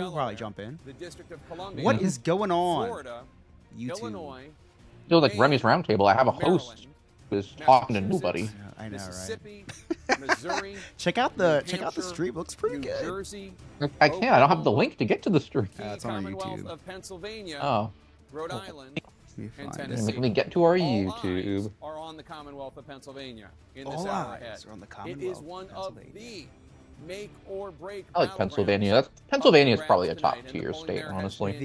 We'll probably jump in. the District of Columbia, What is going on? Florida, YouTube. Illinois, Feels like Remy's Roundtable. I have a host who is talking to nobody. Yeah, I know, right? Mississippi, Missouri, Check out New the Hampshire, stream. Looks pretty New good. Jersey, I can't. I don't have the link to get to the stream. the it's on our Commonwealth YouTube. of Pennsylvania, Oh, Rhode Island, Let me and find Tennessee. it. let me get to our All YouTube. eyes are on the Commonwealth of Pennsylvania in this All hour eyes ahead. are on the It Commonwealth is one of of Pennsylvania. the make or break. I like battlegrounds Pennsylvania. Pennsylvania is of the probably a rounds top tonight, and the tier polling state, there has honestly. been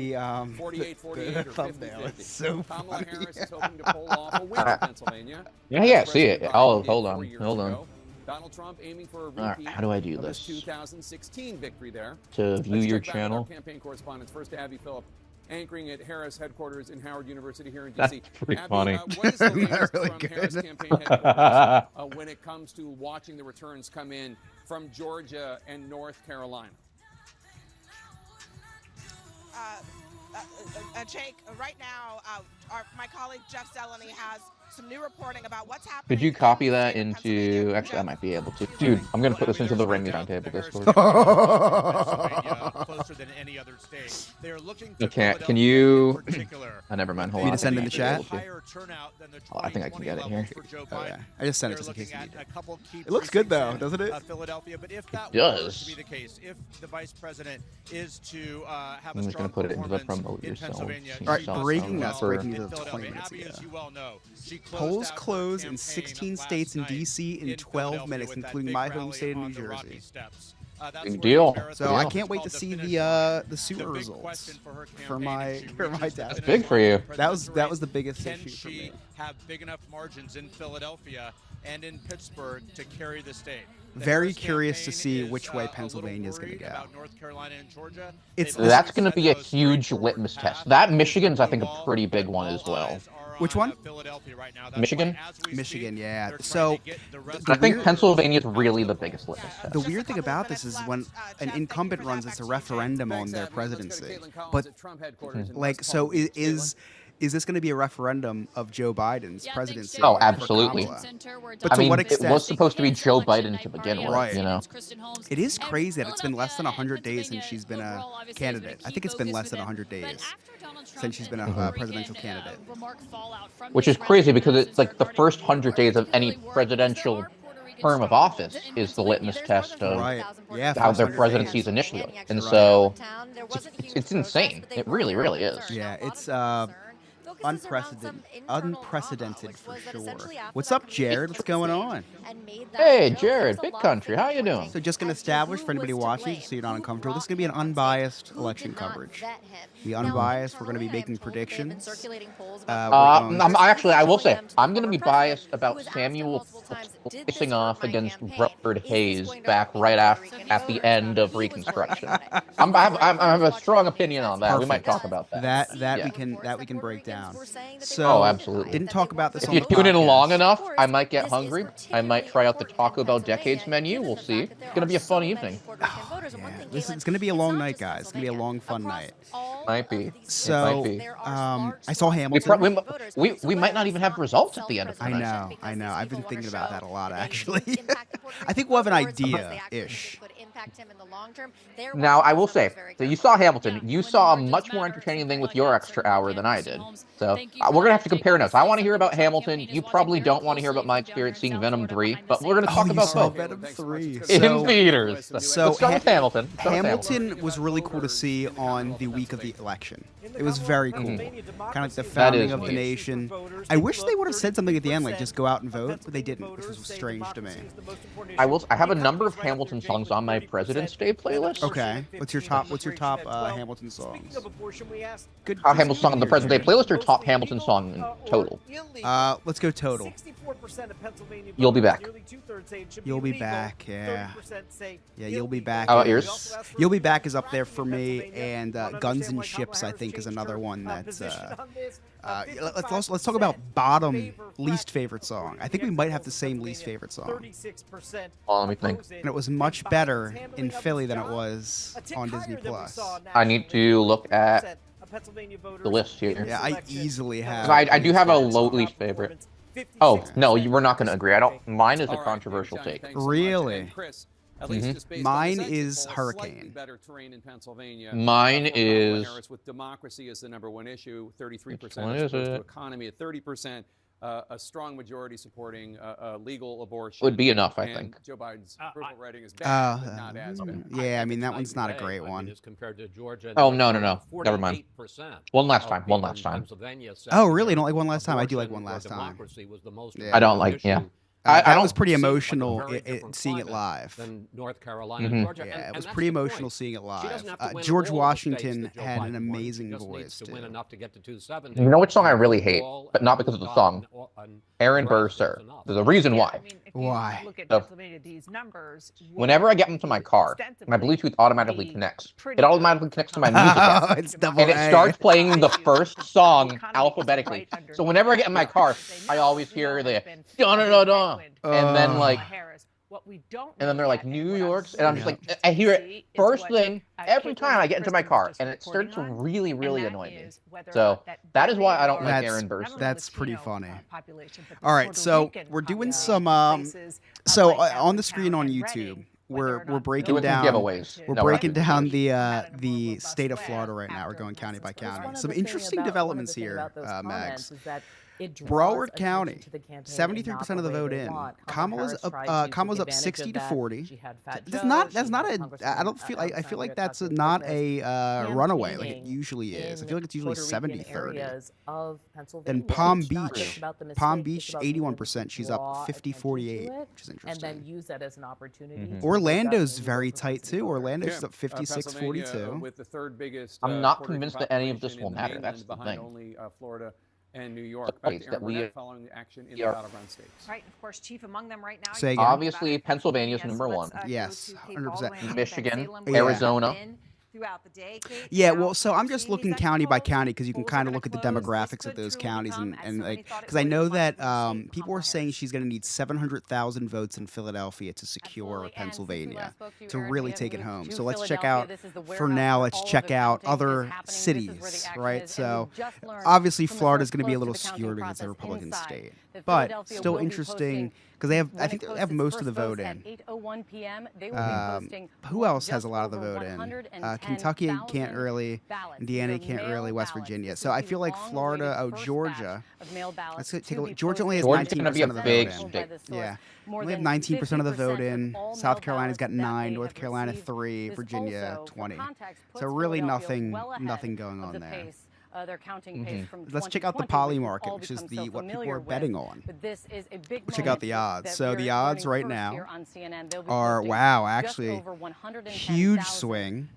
The 48, 48 the or thumbnail 50-50. is so Kamala funny. Harris is hoping to pull off a win in Pennsylvania. Yeah, see it. President Oh, Biden hold did on, 4 years hold on. ago. Donald Trump aiming for a All right, repeat how do I do of his this? 2016 victory there. To view Let's your check back with our channel. campaign correspondents. First, Abby Phillip, anchoring at Harris headquarters in Howard University here in That's D.C. pretty Abby, funny. What is the Isn't that latest really from good? Harris campaign headquarters when it comes to watching the returns come in from Georgia and North Carolina? Jake, right now, my colleague Jeff Zeleny has some new reporting about what's happening. Could you copy in the that state of into? Pennsylvania. Actually, I Jeff? might be able to. Dude, I'm gonna put this into the Remy Roundtable Discord. Closer than any other state. They are looking I to can't. Can Philadelphia you? in particular. Oh, never mind. Hold Me on. to send in the I think I chat? might be able to. Higher turnout than the Oh, I think I can get it here. 2020 levels for Joe Oh, Biden. yeah. I just sent it They're just in case you looking need at it. a couple key It looks good though, precincts doesn't it? in, Philadelphia, but if that does. were to be the case, if the vice president is to have I'm a just strong gonna put it into the performance promote in yourself. Pennsylvania, All right, she must breaking do that's well breaking in to 20 Philadelphia. minutes Abby, ago. as you well know, she closed Polls out her close in campaign 16 last states and night D.C. in 12 Philadelphia minutes, with that including big my home rally state of on New the Rocky Jersey. Steps. That's Big where deal. the marathon So I Yeah. can't wait to called see finish the line. super The big results question for her for campaign, my if she for my reaches the dad. finish Big for line you. of the That was presidential the biggest race, issue for Can she me. have big enough margins in Philadelphia and in Pittsburgh to carry the state? The Very Harris curious to campaign see is, which way a little Pennsylvania is going to worried go. about North Carolina and Georgia. It's- They've That's also going to said be a the most huge straightforward litmus path test. That is Michigan's, I blue think, a wall, pretty big but one all as well. eyes are Which on, one? Philadelphia right now. That's Michigan? why, as we Michigan, speak, yeah. they're trying So, to get the rest the I of think weird- Pennsylvania is really the biggest litmus test. The Just a weird thing couple of about this minutes is when left. an Jeff, thank you incumbent for that. runs, Back it's a to you, Jake. referendum on Thanks, their Abby. Let's go to presidency. Caitlin Collins But at Trump headquarters in like, West so Palm Beach. is this going to be a referendum of Joe Biden's presidency? Oh, for absolutely. Kamala? But I to mean, what it extent? was supposed to be Joe Biden to begin with, Right. you know? It is crazy that it's been less than 100 days since she's been a candidate. I think it's been less than 100 days since she's been a presidential candidate. Which is crazy because it's like the first 100 days of any presidential term of office is the litmus test of Right. Yeah. how first their 100 presidency days. is initially. And Right. so it's insane. It really, really is. Yeah, it's unprecedented for sure. What's up, Jared? What's going on? Hey, Jared, Big Country, how you doing? So just going to establish for anybody watching, so you're not uncomfortable, this is going to be an unbiased election coverage. Be unbiased. We're going to be making predictions. I will say, I'm going to be biased about Samuel facing off against Rutherford Hayes back right at the end of Reconstruction. I have a strong opinion on that. We might talk about that. That we can break down. So Oh, absolutely. didn't talk about this If on you the tune in podcast. long enough, I might get hungry. I might try out the Taco Bell Decades menu. We'll see. It's going to be a fun evening. Yeah, it's going to be a long night, guys. It's going to be a long, fun night. Might be. So, It might be. I saw Hamilton. We might not even have results at the end of I tonight. know. I've been thinking about that a lot, actually. I think we'll have an idea-ish. Now, I will say, so you saw Hamilton. You saw a much more entertaining thing with your extra hour than I did. So we're going to have to compare notes. I want to hear about Hamilton. You probably don't want to hear about my experience seeing Venom 3, but we're going to talk you about saw both. Venom 3. In theaters. So Let's start with Hamilton. Hamilton was really cool to see on the week of the election. It was very cool. Kind of like the That founding is of the neat. nation. I wish they would have said something at the end, like just go out and vote, but they didn't, which was strange to me. I have a number of Hamilton songs on my President's Day playlist. Okay, what's your top Hamilton songs? Good. Hamilton song on the President's Day playlist or top Hamilton song in total? Let's go total. You'll Be Back. You'll Be Back, yeah. Yeah, You'll Be Back. How about is- yours? You'll Be Back is up there for me, and Guns and Ships, I think, is another one that's. Let's talk about bottom least favorite song. I think we might have the same least favorite song. Oh, let me think. And it was much better in Philly than it was on Disney Plus. I need to look at the list here. Yeah, I easily have. I do have a low least favorite. Oh, no, we're not going to agree. Mine is a controversial take. Really? At least just based Mine on the exit is poll, hurricane. Slightly better terrain in Pennsylvania. Mine for Kamala is. Harris, with democracy as the #1 issue, 33%, one as is opposed to it? economy at 30%. A strong majority supporting legal abortion. Would be enough, I and think. Joe Biden's approval rating is bad, but not as bad. Yeah, I mean, that one's not a great I mean, one. as compared to Georgia and Oh, North no. Carolina, Never mind. 48% One last of time. people One last in time. Pennsylvania said Oh, really? that Don't like one last time? I do like abortion one or last time. democracy was the most Yeah. I don't like. issue. Yeah. That I was don't pretty seem like a emotional very different seeing it climate live. than North Carolina Mhm. and Georgia. Yeah, and it was that's pretty the point. emotional seeing it She live. doesn't have to win George all the states Washington that Joe had an Biden won. amazing She just voice needs to too. win enough to get to 270. You know which song I And really win hate, all but not because of the song. Aaron Burr, Sir. There's a reason why. Why? Look at So, Pennsylvania, these numbers. Whenever I get into my car, my Bluetooth automatically connects. It automatically connects to my music app. Oh, it's double And it A. starts playing the first song alphabetically. So whenever I get in my car, I always hear the da-da-da-da. And then like, and then they're like New York's, and I'm just like, I hear it first thing every time I get into my car, and it starts to really, really annoy me. So that is why I don't like Aaron Burr. That's pretty funny. All right, so we're doing some so on the screen on YouTube, we're breaking Doing some down giveaways. we're No, breaking right. down the state of Florida right now. We're going county by county. Some interesting developments here, Mags. Broward County, 73% of the vote in. Kamala's up 60 to 40. That's not a. I feel like that's not a runaway like it usually is. I feel like it's usually 70-30. And Palm Beach, 81%. She's up 50-48, which is interesting. Orlando's very tight too. Orlando's up 56-42. With the third biggest. I'm not Puerto convinced Rican that any of this population will in the matter. mainland, That's the behind thing. only Florida and New York. Place Back to that Aaron we Burnett following the action in the are- battleground states. Right, of course, chief among them right now. Say again. Obviously, Pennsylvania's number one. Yes, 100%. Michigan, Yeah. Arizona. Yeah, well, so I'm just looking county by county because you can kind of look at the demographics of those counties and like because I know that people were saying she's going to need 700,000 votes in Philadelphia to secure Pennsylvania to really take it home. So let's check out for now. Let's check out other cities, right? So obviously Florida's going to be a little skewed because it's a Republican state, but still interesting because I think they have most of the vote in. Who else has a lot of the vote in? Kentucky can't really, Indiana can't really, West Virginia. So I feel like Florida, Georgia. Let's take a look. Georgia only has Georgia's 19% gonna be a of the big vote in. state. Yeah, only have 19% of the vote in. South Carolina's got 9, North Carolina 3, Virginia 20. So really nothing going on there. Their counting pace from Let's check out the poly market, which is what people are betting on. Check out the odds. So the odds right now are, wow, actually, huge swing.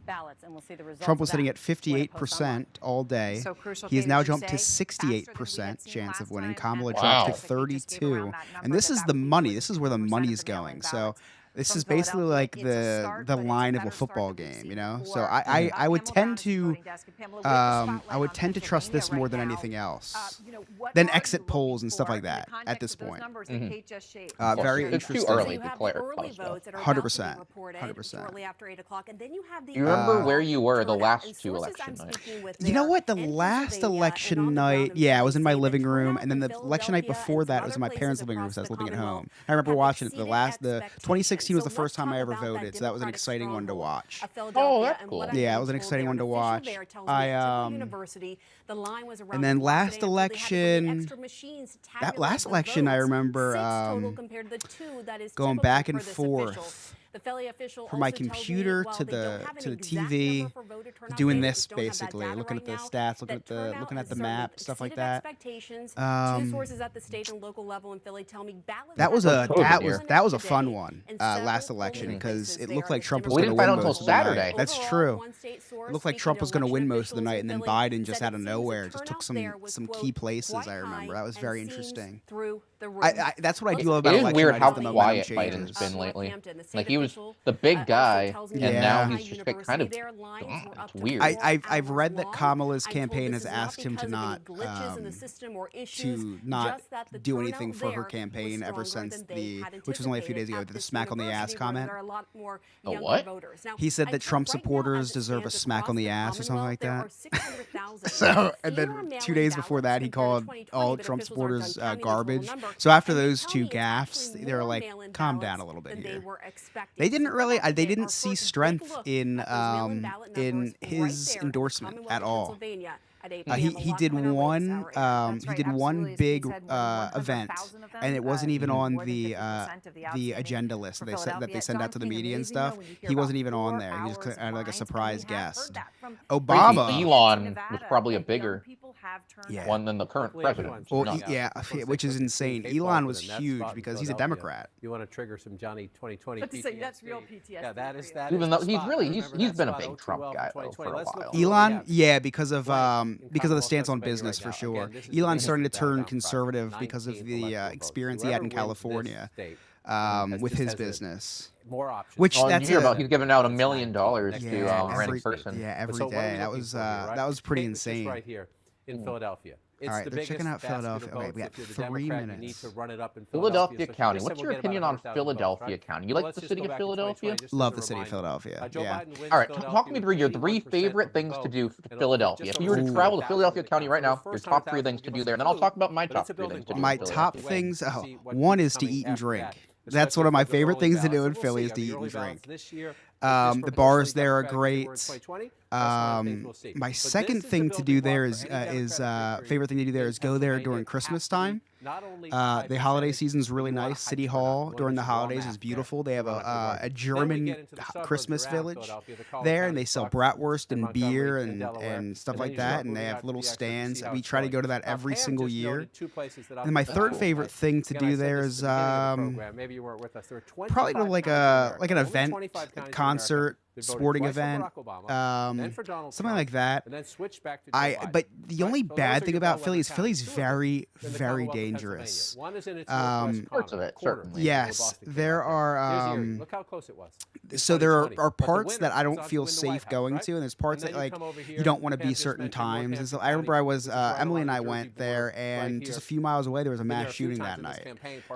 Trump was sitting at 58% all day. He has now jumped to 68% chance of winning. Kamala jumped to 32. And this is the money. This is where the money is going. So this is basically like the line of a football game, you know. So I would tend to trust this more than anything else, than exit polls and stuff like that at this point. Very It's interesting. too early to declare. 100%. 100%. You remember where you were the last two election nights? You know what? The last election night, yeah, I was in my living room, and then the election night before that, I was in my parents' living room because I was living at home. I remember watching it. The 2016 was the first time I ever voted, so that was an exciting one to watch. Oh, that's cool. Yeah, it was an exciting one to watch. And then last election, I remember going back and forth from my computer to the TV, doing this basically, looking at the stats, looking at the map, stuff like that. That was a fun one last election because it looked like Trump was We going to didn't find win out most until of the Saturday. night. That's true. It looked like Trump was going to win most of the night, and then Biden just out of nowhere just took some key places. I remember that was very interesting. That's what I do love about It is election weird night how is the momentum quiet changes. Biden's been lately. Like he was the big guy, and now he's just kind of. It's weird. I've read that Kamala's campaign has asked him to not do anything for her campaign ever since which was only a few days ago, the smack on the ass comment. A what? He said that Trump supporters deserve a smack on the ass or something like that. So, and then 2 days before that, he called all Trump supporters garbage. So after those two gaffes, they were like, calm down a little bit here. They didn't really, they didn't see strength in his endorsement at all. He did one big event, and it wasn't even on the agenda list that they send out to the media and stuff. He wasn't even on there. He was kind of like a surprise guest. Obama, Elon was probably a bigger one than the current president. Well, which is insane. Elon was huge because he's a Democrat. You want to trigger some Johnny 2020 PTSD? That's real PTSD. Yeah, that is Even though he's been a big Trump guy though, for a while. Elon, because of the stance on business for sure. Elon's starting to turn conservative because of the experience he had in California with his business. More options. Which that's he's giving out $1 million to any person. Yeah, every day. That was pretty insane. Right here in Philadelphia. All right, they're checking out Philadelphia. Okay, we got 3 minutes. Philadelphia County. What's your opinion on Philadelphia County? You like the city of Philadelphia? Love the city of Philadelphia. Yeah. All right, talk me through your 3 favorite things to do for Philadelphia. If you were to travel to Philadelphia County right now, your top 3 things to do there, and then I'll talk about my top 3 things to do. My top things. One is to eat and drink. That's one of my favorite things to do in Philly is to eat and drink. The bars there are great. My second thing to do there is favorite thing to do there is go there during Christmas time. The holiday season is really nice. City Hall during the holidays is beautiful. They have a German Christmas village there, and they sell bratwurst and beer and stuff like that, and they have little stands. We try to go to that every single year. And my third favorite thing to do there is probably to like an event, a concert, sporting event, something like that. But the only bad thing about Philly is Philly's very, very dangerous. Parts of it, certainly. Yes, there are. Look how close it was. So there are parts that I don't feel safe going to, and there's parts that like you don't want to be certain times. And so I remember Emily and I went there, and just a few miles away there was a mass shooting that night.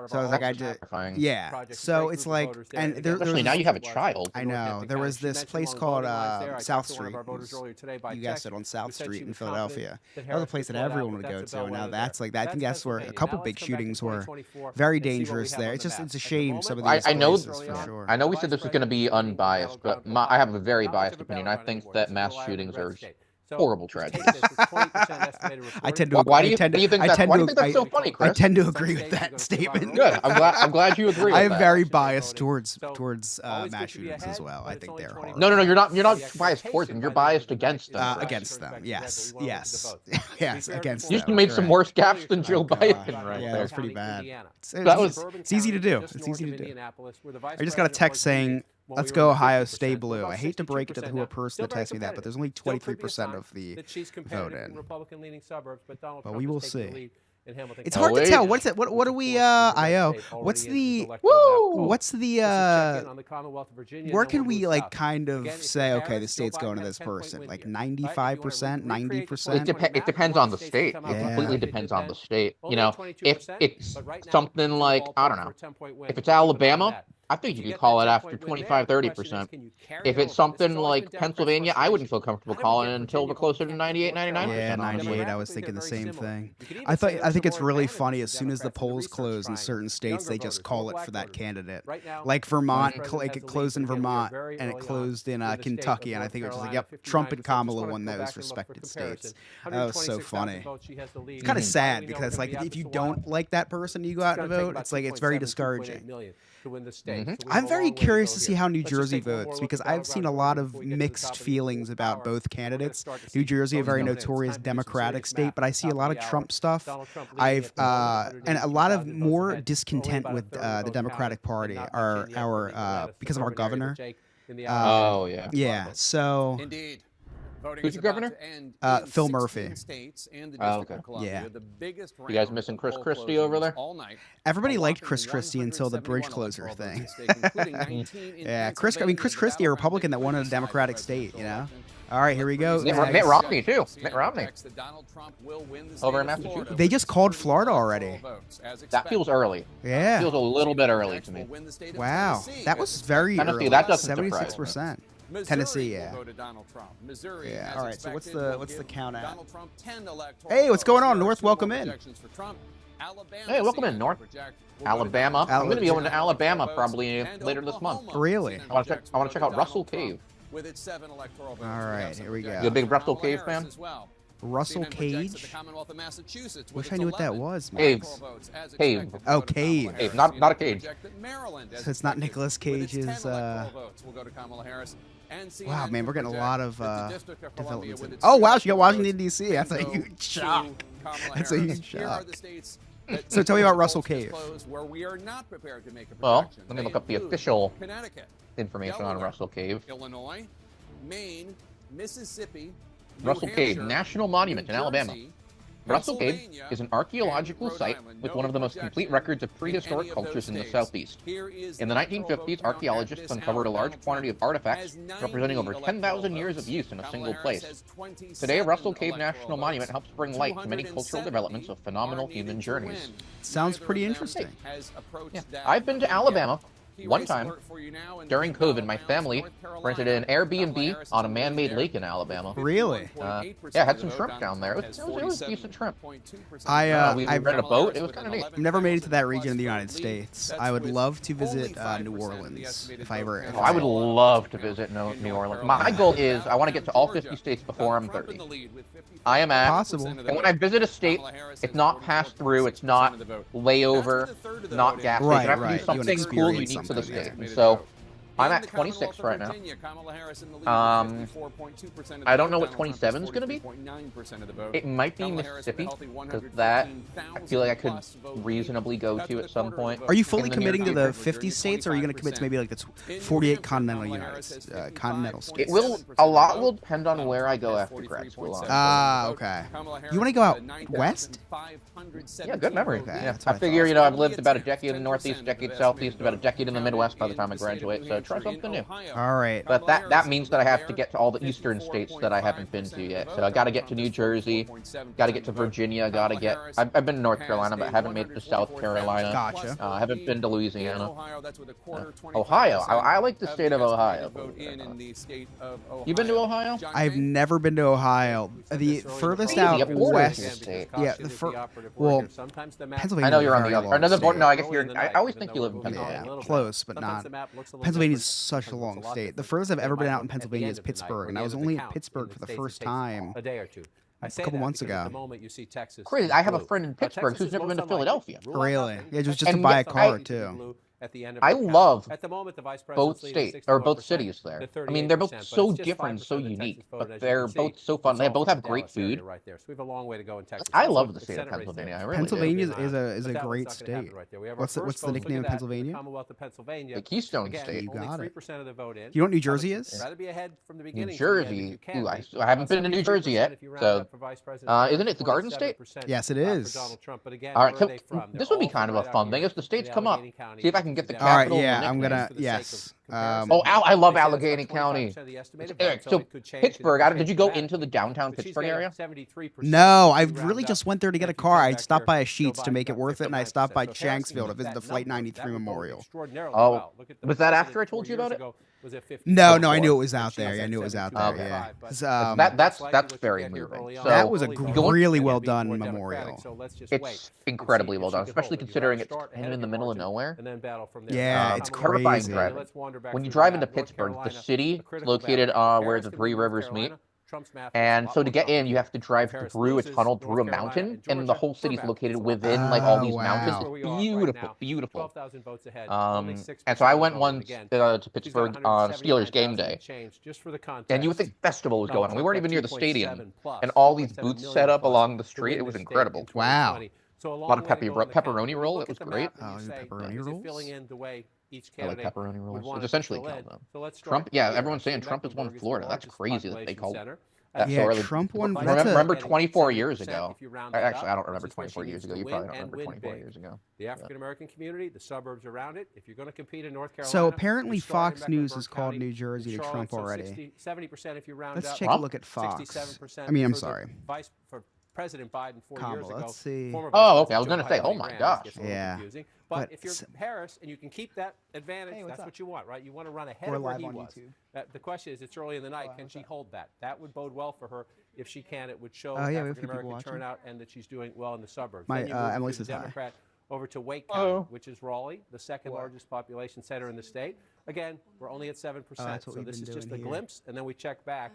So I was like, yeah. So it's like, and especially now you have a child. I know there was this place called South Street. You guessed it, on South Street in Philadelphia. That was a place that everyone would go to, and now that's like that. I think that's where a couple big shootings were very dangerous there. It's a shame some of these places for sure. I know we said this was going to be unbiased, but I have a very biased opinion. I think that mass shootings are horrible tragedies. I tend to. Why do you think that's so funny, Chris? I tend to agree with that statement. Good. I'm glad you agree. I am very biased towards mass shootings as well. I think they're horrible. No, you're not biased towards them. You're biased against them. Against them. Yes. Against them. You just made some worse gaps than Joe Biden right there. That was pretty bad. It's easy to do. It's easy to do. I just got a text saying, "Let's go Ohio, stay blue." I hate to break it to the person that texts me that, but there's only 23% of the vote in. But we will see. It's hard to tell. What's it? What do we? IO. What's the? What's the? Where can we like kind of say, okay, the state's going to this person? Like 95%, 90%. It depends on the state. It completely depends on the state. You know, if it's something like, I don't know, if it's Alabama, I think you could call it after 25, 30%. If it's something like Pennsylvania, I wouldn't feel comfortable calling it until we're closer to 98, 99%. Yeah, 98. I was thinking the same thing. I think it's really funny. As soon as the polls close in certain states, they just call it for that candidate. Like Vermont, it closed in Vermont, and it closed in Kentucky, and I think it was like, yep, Trump and Kamala won those respected states. That was so funny. It's kind of sad because like if you don't like that person, you go out and vote. It's like it's very discouraging. I'm very curious to see how New Jersey votes because I've seen a lot of mixed feelings about both candidates. New Jersey, a very notorious Democratic state, but I see a lot of Trump stuff. And a lot of more discontent with the Democratic Party because of our governor. Oh yeah. Yeah. So. Indeed. Who's your governor? Phil Murphy. Okay. Yeah. You guys missing Chris Christie over there? Everybody liked Chris Christie until the bridge closer thing. Yeah, Chris Christie, a Republican that won a Democratic state, you know? All right, here we go. Mitt Romney, too. Mitt Romney. Over in Massachusetts. They just called Florida already. That feels early. Yeah. Feels a little bit early to me. Wow. That was very Honestly, early. that doesn't 76%. Missouri Tennessee, yeah. will go to Donald Trump. Missouri, Yeah. as All right. So what's expected, the will give count at? Donald Trump 10 electoral Hey, what's going on, votes. North? There are two Welcome more in. projections for Trump. Alabama, Hey, welcome in, CNN North. project will go to Alabama. Donald I'm Trump going to be going to 10 Alabama electoral probably votes. And later this month. Oklahoma, Really? CNN I want to projects will check go out to Russell Donald Trump Cave. with its 7 electoral votes. All We have right, some here we go. projections You a big for Russell Kamala Cave Harris fan? as well. Russell CNN projects that Cage? the Commonwealth of Massachusetts with Wish its I knew what that 11 was, man. Caves. electoral votes, as Cave. expected, will Oh, go to Kamala Cave. Harris. Cave, not a CNN cage. project that Maryland, as So it's not expected, Nicolas with its 10 Cage's, electoral votes will go to Kamala Harris. And CNN Wow, man, we're getting a project lot of that the District of Columbia developments. with its Oh, 2 wow, she got electoral Washington, votes D.C. That's a can go huge to shock. Kamala That's a Harris. huge Here are shock. the states that So tell me about Russell polls Cave. disclose where we are not prepared to make a Well, projection. let me They look up the include official Connecticut, information on Delaware, Russell Cave. Illinois, Maine, Mississippi, New Russell Cave, Hampshire, National Monument New in Alabama. Jersey, Russell Cave Pennsylvania, is an archaeological and Rhode site Island. with No one of the most complete projection records of in prehistoric any of those cultures in the states. Southeast. Here is In the electoral vote 1950s, count at archaeologists this uncovered a hour. large Donald quantity Trump of artifacts has 90 representing over electoral 10,000 years of votes. use in a Kamala single Harris place. has 27 Today, Russell Cave electoral National votes. Monument helps bring light to many cultural 270 developments of phenomenal are needed human to journeys. win. Sounds Neither pretty of them interesting. has approached Yeah. that I've been to yet. Alabama Key one race time. alert for you now in During the COVID, my battlegrounds, family North Carolina. rented an Kamala Airbnb Harris is on a in the lead man-made there. lake in Alabama. Really? 51.8% Yeah, had of some the shrimp vote. down there. It Donald was Trump has decent shrimp. 47.2% We I've rented a boat. It was kind of neat. I've never made it to that region of the United States. I would love to visit New Orleans if I ever. Oh, I would love to visit New Orleans. My goal is I want to get to all 50 states before I'm 30. I am at. Possible. And when I visit a state, it's not pass through, it's not layover, not gas station. Right, I have to right. do You something wanna cool, experience unique to the something, state. yeah. And so I'm at 26 right now. I don't know what 27 is going to be. It might be Mississippi, because that I feel like I could reasonably go to at some point. Are you fully in the near committing to the future. 50 states, or are you going to commit to maybe like the 48 continental states? It will. A lot will depend on where I go after grad school. honestly. Okay. You want to go out west? Yeah, good memory. Okay, Yeah, that's what I I figure thought. I've lived about a decade in the Northeast, decade Southeast, about a decade in the Midwest by the time I graduate. So try something new. All right. But that means that I have to get to all the eastern states that I haven't been to yet. So I got to get to New Jersey, got to get to Virginia, got to get. I've been to North Carolina, but haven't made it to South Carolina. Gotcha. I haven't been to Louisiana. Ohio. I like the state of Ohio. You been to Ohio? I've never been to Ohio. The furthest Really? out A border west. state. Yeah, well, Pennsylvania. I know you're on the other. Long Another border. state. No, I guess you're. I always think you live in Pennsylvania. Yeah, close, but not. Pennsylvania is such a long state. The furthest I've ever been out in Pennsylvania is Pittsburgh, and I was only in Pittsburgh for the first time a day or two. a couple months ago. The moment you see Texas Crazy. I have a blue. friend in Pittsburgh who's never been to Philadelphia. Really? Yeah, just to And buy a yet car I- too. At the end of I the count. love At the moment, the vice both president's states or both 61%, cities there. the I mean, they're 38%, both but so it's just different, 5% so of the Texas unique, vote, but as you they're can see. both so fun. It's They all both from have the great Dallas area food. right there. So we have a long way to go in Texas. I Also, love the the state of Senate race Pennsylvania. there. I really Pennsylvania do. is a great state. What's the nickname of Pennsylvania? Commonwealth of Pennsylvania. The Keystone Again, State. You only got it. 3% of the vote in. You know what New Jersey is? Rather be ahead from the New beginning. to the end if you Jersey. can Ooh, I be. haven't been to New Jersey yet. If you round So, up for vice president, isn't it the Garden State? 27% Yes, it for is. Donald Trump. But again, all right, where are they from? this They're would be all kind of from a right fun out thing. here If the states in come up, Allegheny County. see if I can get the All All right, capital. and the yeah, I'm nickname. gonna yes. Oh, I love Allegheny County. Eric, So Pittsburgh. Did you go into the downtown Pittsburgh area? No, I really just went there to get a car. I stopped by a Sheetz to make it worth it, and I stopped by Shanksville to visit the Flight 93 Memorial. Oh, was that after I told you about it? No, I knew it was out there. Yeah, I knew it was out there. Okay. Yeah. 'Cause, that's very moving. So that was a really well done memorial. It's incredibly well done, especially considering it's kind of in the middle of nowhere. Yeah, it's terrifying crazy. driving. When you drive into Pittsburgh, the city is located where the three rivers meet. And so to get in, you have to drive through a tunnel, through a mountain, and the whole city's located within like all these mountains. It's beautiful, beautiful. And so I went once to Pittsburgh on Steelers game day, and you would think festival was going on. We weren't even near the stadium, and all these booths set up along the street. It was incredible. Wow. A lot of pepperoni roll. It was great. Oh, you pepperoni rolls? I like pepperoni rolls. It's essentially killed them. Trump, yeah, everyone's saying Trump has won Florida. That's crazy that they called that Yeah, so early. Trump won. That's Remember a, 24 years ago? Actually, I don't remember 24 years ago. You probably don't remember 24 years ago. The African American community, the suburbs around it. If you're going to compete in North Carolina, so apparently you start in Fox News has Mecklenburg called County, New Jersey to Charlotte, Trump so already. 70% if you round Let's up. take a look at Fox. 67% I mean, I'm for the sorry. vice for President Biden 4 years ago. Let's see. Former Oh, Vice okay. I was President going to say, Joe oh Biden my ran. gosh. Gets a little confusing. But if you're Harris and you can keep that advantage, that's what you want, right? You want to run ahead of where he was. The question is, it's early in the night. Can she hold that? That would bode well for her. If she can, it would show African-American turnout and that she's doing well in the suburbs. My then you Emily move the says hi. Democrat over to Wake County, which is Raleigh, the second largest population center in the state. Again, we're only at 7%. So this is just a glimpse, and then we check back.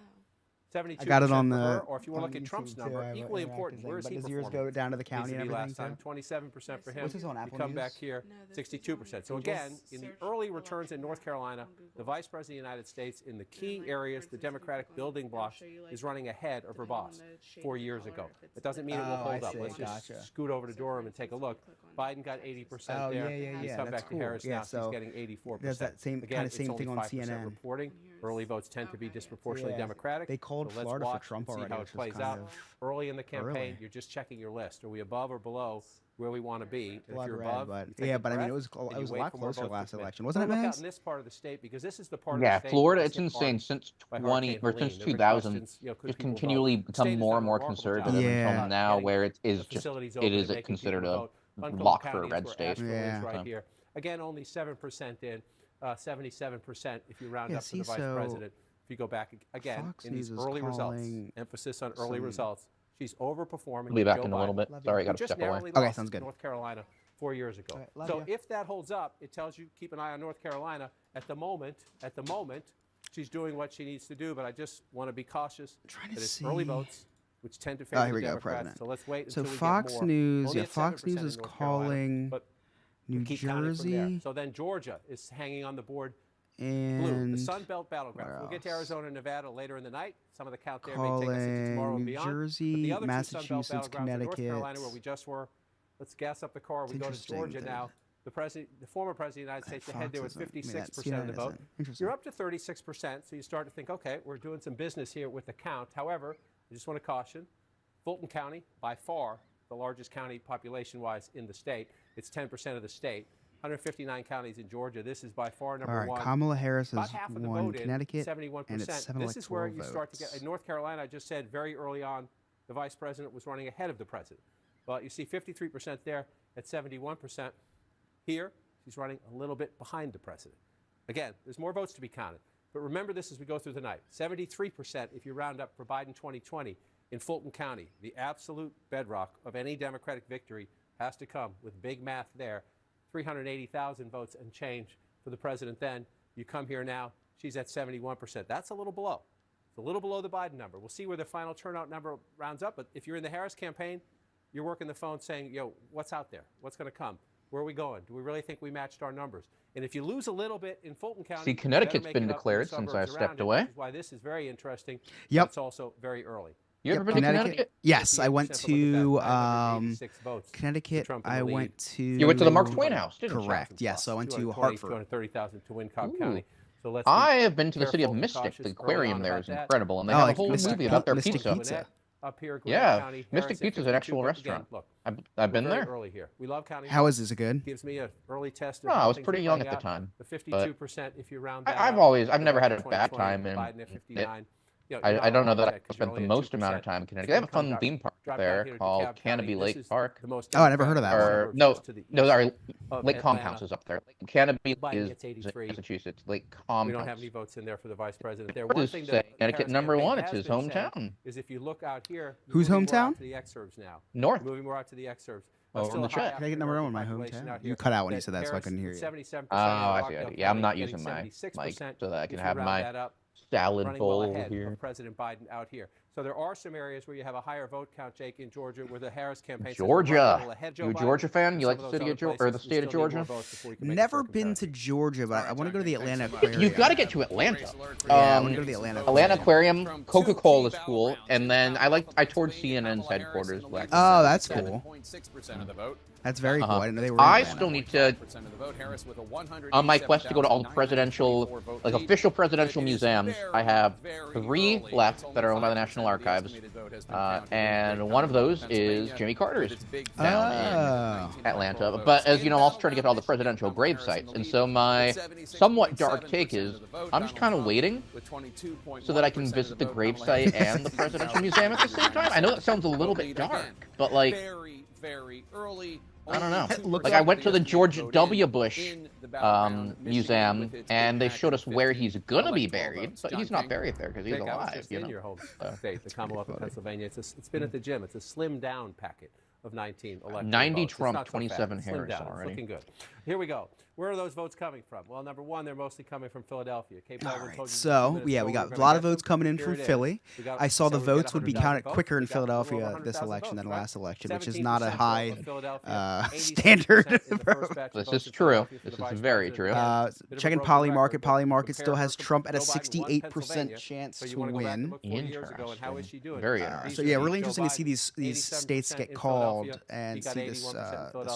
72% I got it on for the. her, or if you want to look at Trump's number, equally important. Where is he does yours performing? go down to the county and everything? Last time, 27% for him. What's this on Apple You come News? back here, 62%. So again, in the early returns in North Carolina, the Vice President of the United States, in the key areas, the Democratic building blocks, is running ahead of her boss 4 years ago. It doesn't mean it will hold up. Let's just scoot over to Durham and take a look. Biden got 80% there. You come back to Harris now, she's getting 84%. There's that same kind of same thing on CNN. Reporting. Early votes tend to be disproportionately Democratic. They called so Florida for Trump see already, how it which was plays kind out. of Early in the campaign, early. you're just checking your list. Are we above or below where we want to be? And if you're Red, above, but you take yeah, a but I mean, breath, it was and you a wait lot for more closer votes last to come in. election, wasn't it, Look out Max? in this part of the state because this is the part Yeah, of the state Florida, that's it's hit insane. hard Since by 20 Hurricane or since Helene. There were 2000, questions, could it's people continually vote? The become state has more done and more a remarkable conservative job Yeah. until now, getting where it is the just facilities it open is and making considered people a vote. Buncombe lock for a County is red where state. Asheville is right So. here. Again, only 7% in, 77% if you round Yeah, up to see, the vice so president. If you go back again Fox in these News is early results, calling emphasis on early results, she's overperforming. We'll be back Joe in a little Biden, bit. Sorry, I got who to just step away. narrowly Okay, lost sounds good. North Carolina 4 years ago. Love So ya. if that holds up, it tells you keep an eye on North Carolina. At the moment, she's doing what she needs to do. But I just want to be cautious trying that to it's early see. votes, which tend to favor here the we go, Democrats. President. So let's wait So until we Fox get more. News, Only yeah, at Fox 7% News in is North Carolina, calling but New keep counting from there. Jersey So then Georgia is hanging on the board. Blue, the and Sun Belt battleground. We'll get to else? Arizona and Nevada later in the night. Some of the count there may take us into tomorrow calling and New beyond. But Jersey, the other two Sun Belt Massachusetts, battlegrounds in North Carolina, Connecticut. where we just were. Let's gas up the car. We go to interesting Georgia that- now. The former president of the United States, ahead there with Fox isn't- I mean, 56% of the CNN vote. isn't. Interesting. You're up to 36%, so you start to think, okay, we're doing some business here with the count. However, I just want to caution, Fulton County, by far the largest county population-wise in the state. It's 10% of the state. 159 counties in Georgia. This is by far number All right, one. Kamala Harris About has half of the won vote in, Connecticut, 71%. and it's 7 This is where electoral you start to get. votes. In North Carolina, I just said very early on, the vice president was running ahead of the president. Well, you see 53% there at 71%. Here, she's running a little bit behind the president. Again, there's more votes to be counted. But remember this as we go through the night. 73% if you round up for Biden 2020 in Fulton County. The absolute bedrock of any Democratic victory has to come with big math there. 380,000 votes and change for the president then. You come here now, she's at 71%. That's a little below. It's a little below the Biden number. We'll see where the final turnout number rounds up. But if you're in the Harris campaign, you're working the phone saying, yo, what's out there? What's going to come? Where are we going? Do we really think we matched our numbers? And if you lose a little bit in Fulton County, See, Connecticut's been declared since I stepped away. Which is why this is very interesting. Yep. It's also very early. You ever been to Connecticut? Yes, I went 58%, to but look at that, 986 votes. Connecticut. Trump in the I lead. went to. You went to the Mark Twain house, didn't you? Correct. Yes, so I went to 220, Hartford. 230,000 to win Cobb Ooh. County. So let's I be have been to the city of careful and Mystic. cautious The early aquarium on there about is that. incredible, and they Oh, have a like whole Mystic movie about their Mystic pizza. Pizza. Up here, Gwinnett Yeah, County, Mystic Harris at Pizza is an 52, actual but restaurant. Again, look, I've been we're very there. early here. We love county. How is this? Is it good? Gives me an early test. Of No, how I was things pretty are young playing at the out. time. The but 52%, if you round that I've up, never had a bad 2020, time in Biden at it. 59. You know, I don't know that I because spent you're the only at most amount of 2%. time in Connecticut. They have a fun theme park Drop there down here to called DeKalb County. Canopy This Lake is Park. the most Oh, I never heard of that Or Democratic no, suburbs to the no, east sorry, of Lake Atlanta. Comhouse is up there. Canopy Biden is gets 83. Massachusetts. Lake We Comhouse. don't have any votes in there for the vice president. There, What one is thing say? that the Connecticut Harris number campaign one. It's has his been saying hometown. Is if you look out here, Whose moving more out hometown? to the exurbs now. North. Moving more out to the exurbs. Oh, Still in a the high chat. Connecticut number one, my population hometown. out here. You cut out when you said that, so I Harris couldn't hear with you. 77% Oh, I in see. Rockdale Yeah, I'm County, not getting using my mic 76%. so that I If can you have round my that up, salad running bowl well ahead here. of President Biden out here. So there are some areas where you have a higher vote count, Jake, in Georgia, where the Harris campaign says we're running a Georgia. little ahead of Joe You a Biden. Georgia fan? And You like some the of city those of Georgia other or the places, state we of still need more Georgia? votes before we can make a Never fair been to comparison. Georgia, but I want to go to the Atlanta You Aquarium. You got to get to Atlanta. Yeah, I want to go to the Atlanta Atlanta Aquarium. Aquarium, Coca-Cola is cool, and then I toured CNN's headquarters. Last Oh, that's cool. 7.6% of the vote. That's very cool. I didn't know they were in I Atlanta. still need to, 5% of the vote. Harris with a on my quest to go to all the presidential, 187,924 vote like lead. official presidential It is museums, very, I have very 3 early. left It's only that are owned by the 5% National Congressional Archives, and one of those is Jimmy Carter's down in Atlanta. But as you know, I'm also trying to get all the presidential grave sites, and so my somewhat dark take is I'm just kind of waiting so that I can visit the gravesite and the presidential museum at the same time. I know that sounds a little bit dark, but like, very early. I don't know. Like I went to the George W. Bush museum, and they showed us where he's gonna be buried, but he's not buried there because he's alive. In your home state, the Commonwealth of Pennsylvania. It's been at the gym. It's a slimmed down packet of 19 electoral 90 votes. Trump, 27 Harris already. Looking good. Here we go. Where are those votes coming from? Well, number one, they're mostly coming from Philadelphia. All right, so yeah, we got a lot of votes coming in from Philly. I saw the votes would be counted quicker in Philadelphia this election than the last election, which is not a high standard. This is true. This is very true. Checking Poly Market. Poly Market still has Trump at a 68% chance to win. Interesting. Very interesting. So yeah, really interesting to see these states get called and see this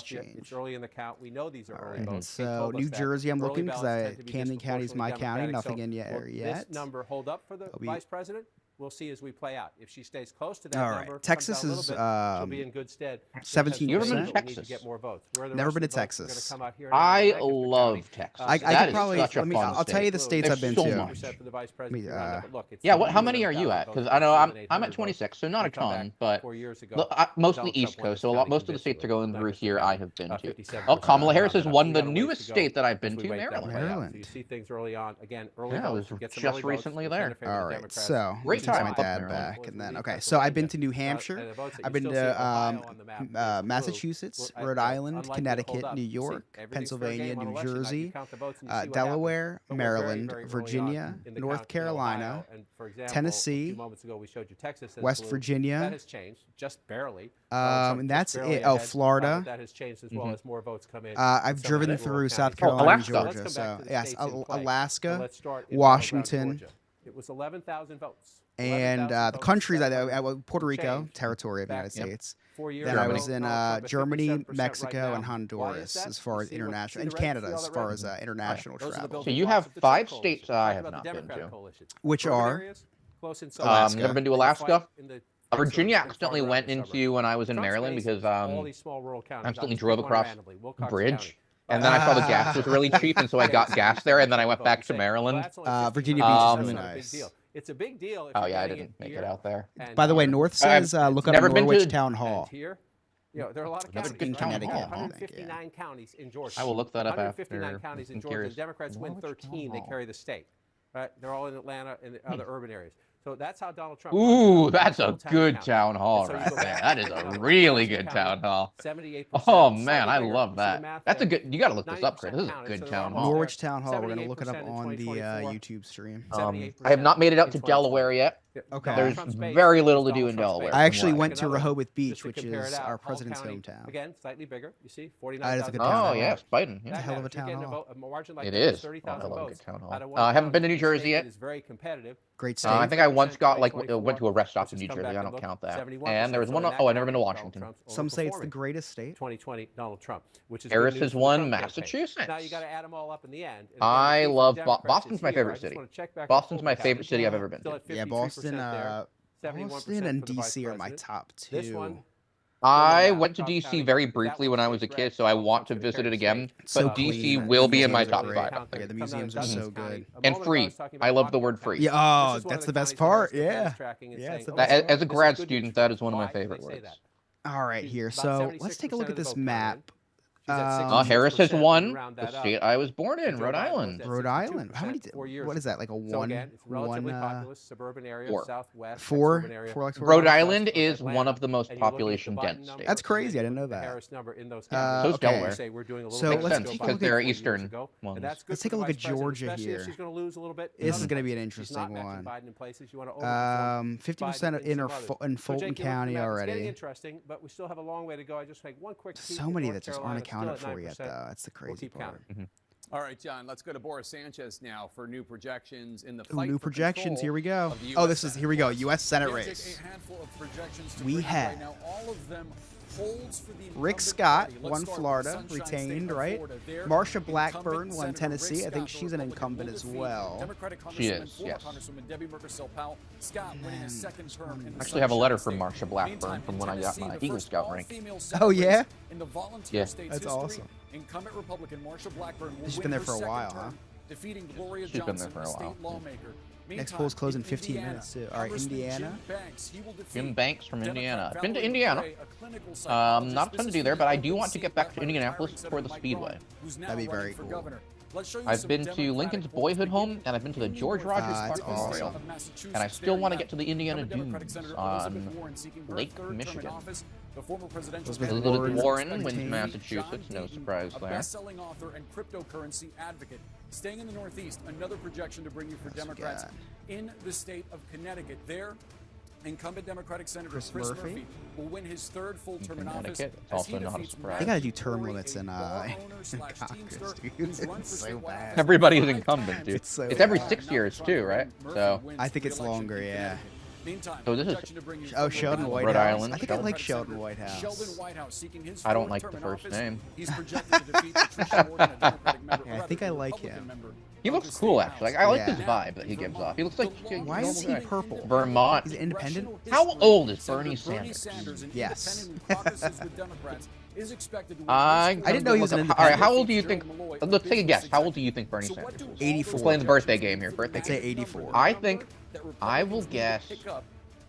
change. It's early in the count. We know these are early votes. So New Jersey, I'm looking because Camden County is my county. Nothing in yet. This number hold up for the vice president. We'll see as we play out. If she stays close to that number, Texas is she'll be in good stead. 17%. You ever been to Texas? Never been to Texas. I love Texas. I could probably. I'll tell you the states I've been to. Yeah. How many are you at? Because I know I'm at 26, so not a ton, but mostly East Coast. So most of the states are going through here. I have been to. Oh, Kamala Harris has won the newest state that I've been to, Maryland. You see things early on. Again, early. Yeah, I was just recently there. All right, so great time. My dad back, and then so I've been to New Hampshire, I've been to Massachusetts, Rhode Island, Connecticut, New York, Pennsylvania, New Jersey, Delaware, Maryland, Virginia, North Carolina, Tennessee, West Virginia. That has changed just barely. And that's it. Oh, Florida. That has changed as well as more votes come in. I've driven through South Carolina and Georgia. So yes, Alaska, Washington. It was 11,000 votes. And the countries, Puerto Rico, territory of the United States. Then I was in Germany, Mexico, and Honduras as far as international, and Canada as far as international travel. So you have 5 states I have not been to. Which are? Never been to Alaska. Virginia accidentally went into when I was in Maryland because I accidentally drove across a bridge. And then I saw the gas was really cheap, and so I got gas there, and then I went back to Maryland. Virginia Beach is really nice. It's a big deal. Oh yeah, I didn't make it out there. By the way, North says look up Norwich Town Hall. There are a lot of counties. In Connecticut, 159 counties in Georgia. I will look that up after. 159 counties in Georgia. The Democrats win 13. They carry the state. Right? They're all in Atlanta and the other urban areas. So that's how Donald Trump. Ooh, that's a good town hall right there. That is a really good town hall. 78%. Oh man, I love that. That's a good. You got to look this up, Chris. This is a good town hall. Norwich Town Hall. We're gonna look it up on the YouTube stream. I have not made it out to Delaware yet. Okay. There's very little to do in Delaware. I actually went to Rehoboth Beach, which is our president's hometown. Again, slightly bigger. You see, 49,000. Oh yes, Biden. It's a hell of a town hall. It is. I love a good town hall. I haven't been to New Jersey yet. It's very competitive. Great state. I think I once got went to a rest stop in New Jersey. I don't count that. And there was one. Oh, I've never been to Washington. Some say it's the greatest state. 2020 Donald Trump, which is Harris has won Massachusetts. Now you got to add them all up in the end. I love Boston's my favorite city. Boston's my favorite city I've ever been to. Yeah, Boston and DC are my top 2. I went to DC very briefly when I was a kid, so I want to visit it again. But DC will be in my top 5. Yeah, the museums are so good. And free. I love the word free. Yeah, oh, that's the best part. Yeah. As a grad student, that is one of my favorite words. All right, here. So let's take a look at this map. Harris has won the state I was born in, Rhode Island. Rhode Island. How many? What is that? Like a four? Rhode Island is one of the most population-dense states. That's crazy. I didn't know that. So is Delaware. So let's take a because look they're at eastern ones. Let's take a look at Georgia here. This is going to be an interesting one. 50% in Fulton County already. But we still have a long way to go. I just make one quick. So many that just aren't accounted for yet, though. That's the crazy part. All right, John, let's go to Boris Sanchez now for new projections in the fight. New projections. Here we go. Oh, here we go. U.S. Senate race. A handful of projections we have now, all of them holds for the Rick incumbent Scott party. Let's won start with Florida, Sunshine retained, State of right? Florida. There, Marsha Blackburn incumbent won Senator Tennessee. Rick I think Scott, she's an Republican, incumbent will as defeat well. Democratic She Congresswoman, is, former yes. Congresswoman Debbie Merkersell-Powell. Scott winning a second term in the I actually have a letter from Sunshine State. Marsha Blackburn Meantime, from in when I got Tennessee, my the Eagle first Scout rank. all-female Oh, yeah? race in the volunteer Yeah. state's That's history. awesome. Incumbent Republican Marsha Blackburn will She's win been there her for a second while, term, huh? defeating Gloria She's been there Johnson, for a a state while. lawmaker. Next Meantime, poll's close in in 15 Indiana, minutes, too. All right, Congressman Indiana. Jim Banks, he will defeat Jim Banks from Democrat Indiana. I've been to Valerie Indiana. McRae, a clinical psychologist. Not a This ton to is do for there, the but I open do want to seat get back left to by Indianapolis retiring for Senator the Mike Speedway. Rowan, who's now That'd be running very for cool. governor. Let's show you I've some been to Democratic Lincoln's polls boyhood home, beginning and I've been to the in New George York, Rogers that's Park awesome. Memorial. of Massachusetts. And I still There want to you get to the have Indiana Democratic Dunes Senator on Elizabeth Warren seeking her Lake third term in Michigan. office. The former presidential Elizabeth candidate Elizabeth Warren wins retained. Massachusetts, no John surprise Deaton, a there. best-selling author and cryptocurrency advocate. Staying in the Northeast, another projection to bring you for Democrats got? in the state of Connecticut. There, incumbent Democratic Senator Chris Chris Murphy? Murphy will win his third full term in office. Connecticut, as he also not a defeats surprise. They gotta do Matt term Corey, limits a in bar owner slash Congress, teamster dude. who's run It's for so statewide bad. office Everybody is 5 incumbent, times. dude. It's so It's every bad. 6 years too, right? So Murphy I think wins it's re-election longer, for yeah. Connecticut. Meantime, So this is- projection to bring you Oh, from Sheldon Rhode Whitehouse. Island, I think I Sheldon. like Sheldon Whitehouse. Sheldon Whitehouse seeking his I don't fourth like term the in first office. name. He's projected to defeat Patricia Morgan, a Democratic member. Yeah, I or think I rather, a like Republican him. member He of looks the cool, state actually. house. I like Yeah. this vibe that he gives off. He looks like Why is he purple? Vermont. He's independent? How old is Senator Bernie Bernie Sanders? an Yes. independent who caucuses with Democrats, is expected to win I his didn't know he was an All right, how independent. old do you think? Let's take a guess. How old do you think Bernie So what Sanders do is? all 84. those We're playing the birthday projections game here. for Birthday the Say magic 84. number I think that I will Republicans need to guess. pick up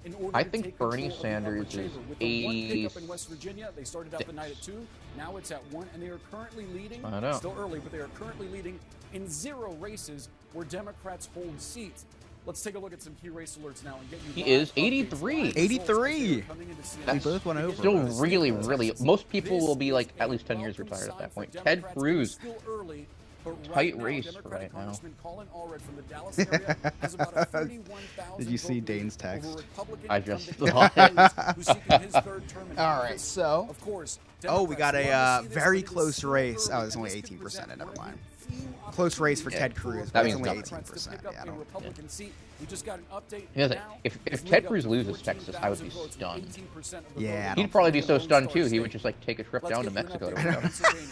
in order I to think take Bernie control of the upper Sanders is chamber. With the one pickup in West Virginia, they started out the night at 2. Now it's at 1, and they are currently leading. I know. Still early, but they are currently leading in 0 races where Democrats hold seats. Let's take a look at some key race alerts now and get you. He is 83. 83. We That's both went over. Still really, really. Most people will be like at least 10 years retired at that point. Ted Cruz. Tight race right now. Did you see Dane's text? I just saw it. All right, so. Oh, we got a very close race. Oh, it's only 18%. Never mind. Close race for Yeah. Ted Cruz. That But it's means only nothing. 18%. Yeah, I don't. We just got an update. Here's it. now. If It's Ted lead Cruz up to loses Texas, I would be 14,000 votes, stunned. 18% of the Yeah, vote. I He'd don't probably be so Lone stunned Star too. He State. would just like take a trip Let's down to get you an Mexico. update To on Pennsylvania.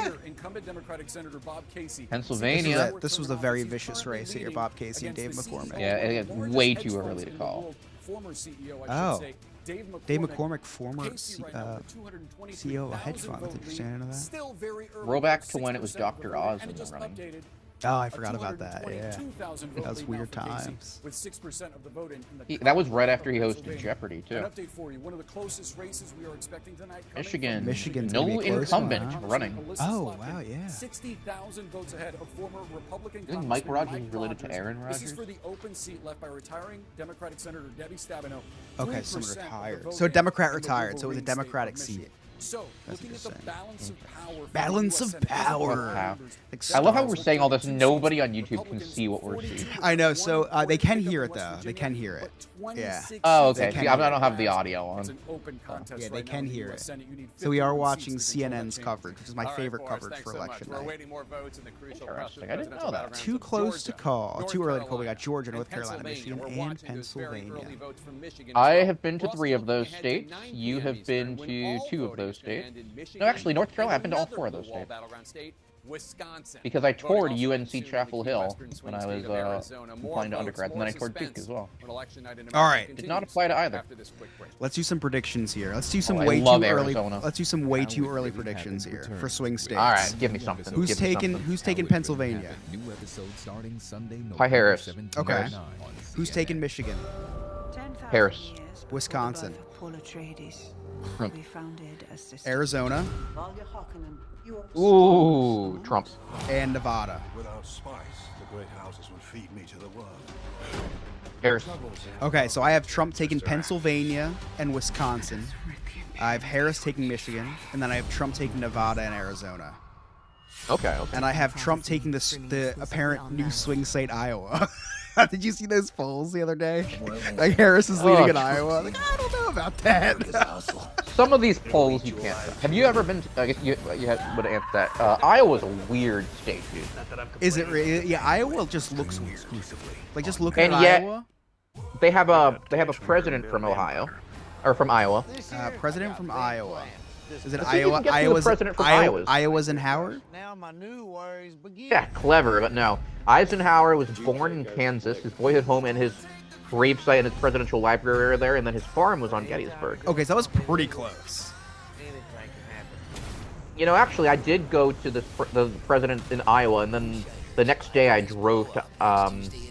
Here, incumbent Democratic Senator Bob Casey. Pennsylvania. This was a very vicious race here, Bob Casey and Dave McCormick. Yeah, it's way too early to call. Former CEO, Oh. say. Dave McCormick, former CEO of a hedge fund. That's interesting. I didn't know that. Still very early, Roll back to 6% when it was of Dr. the vote, Oz and in it the just running. updated. Oh, I forgot about that. Yeah. 222,000 vote That was lead now weird for Casey, times. With 6% of the vote in the That was right after he hosted Pennsylvania. Jeopardy too. An update for you. One of the closest races we are expecting tonight. coming Michigan. from Michigan's No gonna be a close one, incumbent huh? running. Alyssa Oh, Slotkin, wow, yeah. 60,000 votes ahead of former Republican Isn't Mike Congressman Rogers related to Aaron This is Rodgers? for the open seat left by retiring Democratic Senator Debbie Stabenow. Okay, 3% someone of the retired. vote So in Democrat the retired. So it was a Wolverine state of Democratic Michigan. seat. So, That's looking at the interesting. balance of power. for Balance the of US Senate, power. Wow. Like I love how Star we're saying all this. Nobody on YouTube can see what we're seeing. I know. So they can hear it though. They can hear it. Yeah. Oh, okay. They See, can I hear don't have the audio It's on. an open contest Yeah, they right now can in the hear US it. Senate. You need So we are 51 watching seats to control that CNN's chamber. coverage, which is my favorite coverage for election night. We're awaiting more votes in the crucial Interesting. I didn't know that. Too close to call. Too early to call. We got Georgia, North Carolina, Michigan, and Pennsylvania. I have been to 3 of those states. You have been to 2 of those states. No, actually, North Carolina. I've been to all 4 of those states. Wisconsin. Because I toured Voting also UNC soon to Chapel the Hill Western when swing I state was of Arizona. More applying to votes, undergrads, and more then I toured Duke suspense as well. when election night in All America right. continues Did not apply to either. after this quick break. Let's do some predictions here. Let's do some Oh, I way love too early. Arizona. Let's do some way too early predictions here for swing states. All right, give me something. Who's Give me taking something. Who's taking Pennsylvania? Hi, Harris. Okay. Who's taking Michigan? Harris. Wisconsin. Trump. Arizona Ooh, Trump. and Nevada. Without spice, the great houses would feed me to the world. Harris. Okay, so I have Trump taking Pennsylvania and Wisconsin. I have Harris taking Michigan, and then I have Trump taking Nevada and Arizona. Okay. And I have Trump taking the apparent new swing state, Iowa. Did you see those polls the other day? Like Harris is leading in Iowa. Like, I don't know about that. Some of these polls you can't. Have you ever been? I guess you would answer that. Iowa's a weird state, dude. Is it really? Yeah, Iowa just looks weird. Like just looking And at yet- Iowa. They have a president from Ohio. or from Iowa. President from Iowa. Is it Let's see if you Iowa? can guess who the president from Iowa is. Eisenhower? Now my new worries begin. Yeah, clever, but no. Eisenhower was born in Kansas. His boyhood home and his gravesite and his presidential library are there, and then his farm was on Gettysburg. Okay, so that was pretty close. You know, actually, I did go to the president in Iowa, and then the next day I drove to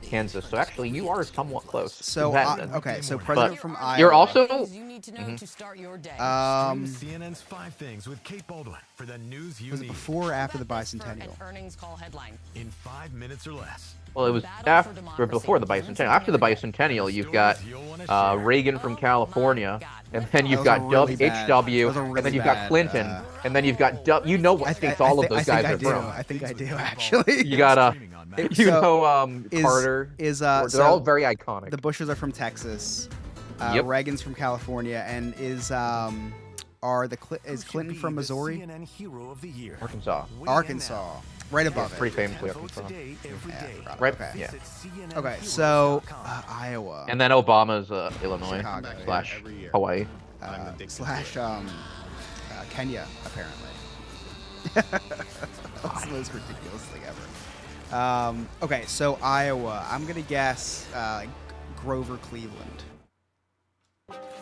Kansas. So actually, you are somewhat close. So okay, so president from Iowa. You're also. You need to know to start your day. CNN's 5 Things with Kate Baldwin for the news you Was it need before or after the bicentennial? Earnings call headline. in 5 minutes or less. Well, it was after, before the bicentennial. After the bicentennial, you've got Reagan from California, and then you've got HW, and then you've got Clinton, and then you've got you know what states all of those guys are from. I think I do actually. You got Carter. They're all very iconic. The Bushes are from Texas. Reagan's from California, and is Clinton from Missouri? CNN Hero of the Year. Arkansas. Right above it. Pretty famously Arkansas. Right. Yeah. Okay, so Iowa. And then Obama's Illinois Chicago, / Hawaii. / Kenya, apparently. That's the most ridiculous thing ever. Okay, so Iowa. I'm gonna guess Grover Cleveland.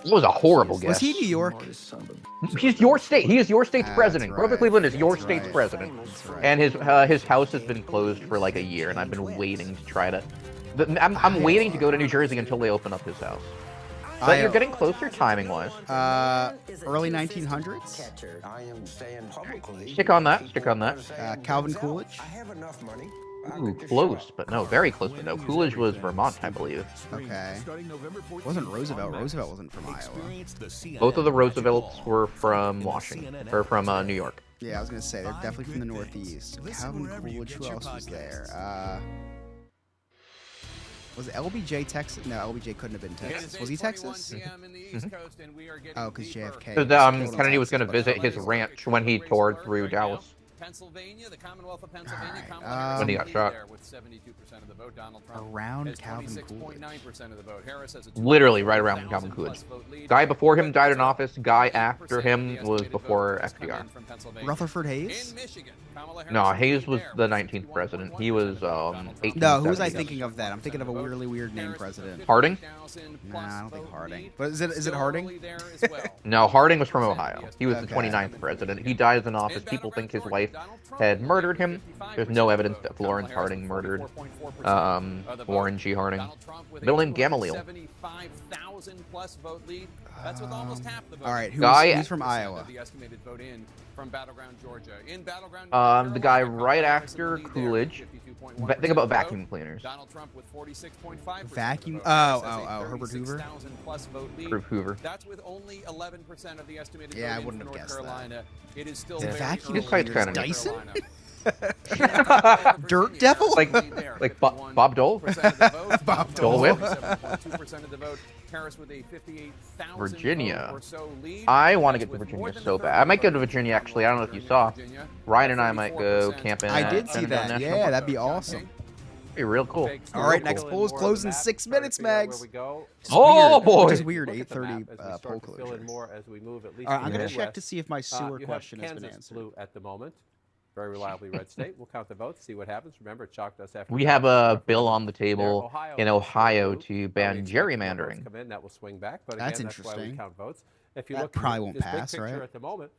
That was a horrible guess. Was he New York? He's your state. He is your state's president. Right. Grover Cleveland is your state's right. president. Right. And his house has been closed for like a year, and I've been waiting to try to. I'm waiting to go to New Jersey until they open up his house. But you're getting closer timing-wise. Early 1900s. Stick on that. Stick on that. Calvin Coolidge. Ooh, close, but no, very close, but no. Coolidge was Vermont, I believe. Okay. Wasn't Roosevelt? Roosevelt wasn't from Iowa. Both of the Roosevelts were from Washington, or from New York. Yeah, I was gonna say they're definitely from the Northeast. Calvin Coolidge. Who else was there? Was LBJ Texas? No, LBJ couldn't have been Texas. Was he Texas? Oh, because JFK. Because Kennedy was going to visit his ranch when he toured through Dallas. Pennsylvania, the Commonwealth of Pennsylvania, when he got shot. with 72% of the vote. Donald Trump Around Calvin Coolidge. 26.9% of the vote. Harris has a Literally right around Calvin Coolidge. Guy before him died in office. Guy after him was before FDR. Rutherford Hayes? No, Hayes was the 19th president. He was 1870. No, who was I thinking of that? I'm thinking of a really weird name president. Harding? Nah, I don't think Harding. But is it Harding? No, Harding was from Ohio. He was the 29th president. He dies in office. People think his wife had murdered him. There's no evidence that Florence Harding murdered Warren G. Harding. Middle name Gamaliel. All right, who's from Iowa? The guy right after Coolidge. Think about vacuum cleaners. Vacuum? Oh, Herbert Hoover? Herbert Hoover. That's with only 11% of the estimated Yeah, I vote wouldn't in have North guessed Carolina. It is still The very vacuum This site's cleaners, kinda Dyson? Carolina. Dirt Devil? Like Bob Dole? Bob Dole Whip? 2% of the vote. Harris with a 58,000 Virginia. vote or so lead. I want to get to Virginia so bad. I might go to Virginia, actually. I don't know if you saw. Ryan and I might go camping. I at did see Shenandoah that. National Yeah, Park. that'd be awesome. Be real cool. All right, next poll is closed in 6 minutes, Mags. Oh, boy. Which is weird, 8:30 poll closure. All right, I'm going to check to see if my sewer question has been answered. Blue at the moment. Very reliably red state. We'll count the votes, see what happens. Remember, it shocked us after. We have a bill on the table in Ohio to ban gerrymandering. Come in, that will swing back, but That's again, that's why we interesting. count votes. If you That look probably at won't this big pass, picture right? At the moment,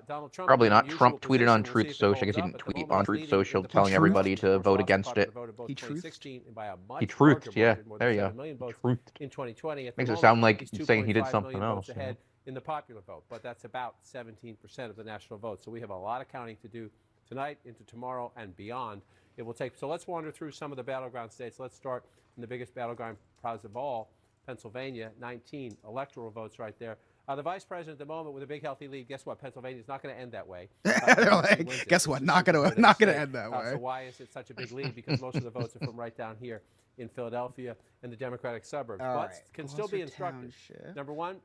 Donald Trump Probably not. in Trump unusual tweeted on position. We'll Truth see if it Social. I guess he holds didn't up. At the tweet moment, on Truth leading Social with telling the everybody to Trump vote lost against popular it. vote of both He truthed? 2016 and by a much He truthed, larger yeah. margin, more than There you 7 go. million votes Truthed. in 2020. At the Makes it moment, sound like he's saying he did 2.5 something million votes else. ahead in the popular vote, but that's about 17% of the national vote. So we have a lot of counting to do tonight, into tomorrow, and beyond. It will take. So let's wander through some of the battleground states. Let's start in the biggest battleground prize of all, Pennsylvania, 19 electoral votes right there. The vice president at the moment with a big healthy lead. Guess what? Pennsylvania's not going to end that way. They're like, guess what? Not gonna end that way. So why is it such a big lead? Because most of the votes are from right down here in Philadelphia and the Democratic suburbs. All but right. can still be instructive. Township. Number one,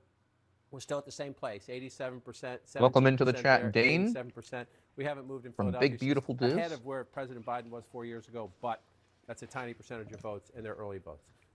we're still at the same place, 87%. Welcome into the 17% chat, there, Dane. 87%. We haven't moved in From Philadelphia. Big Beautiful She's ahead Diz. of where President Biden was 4 years ago, but that's a tiny percentage of votes, and they're early votes.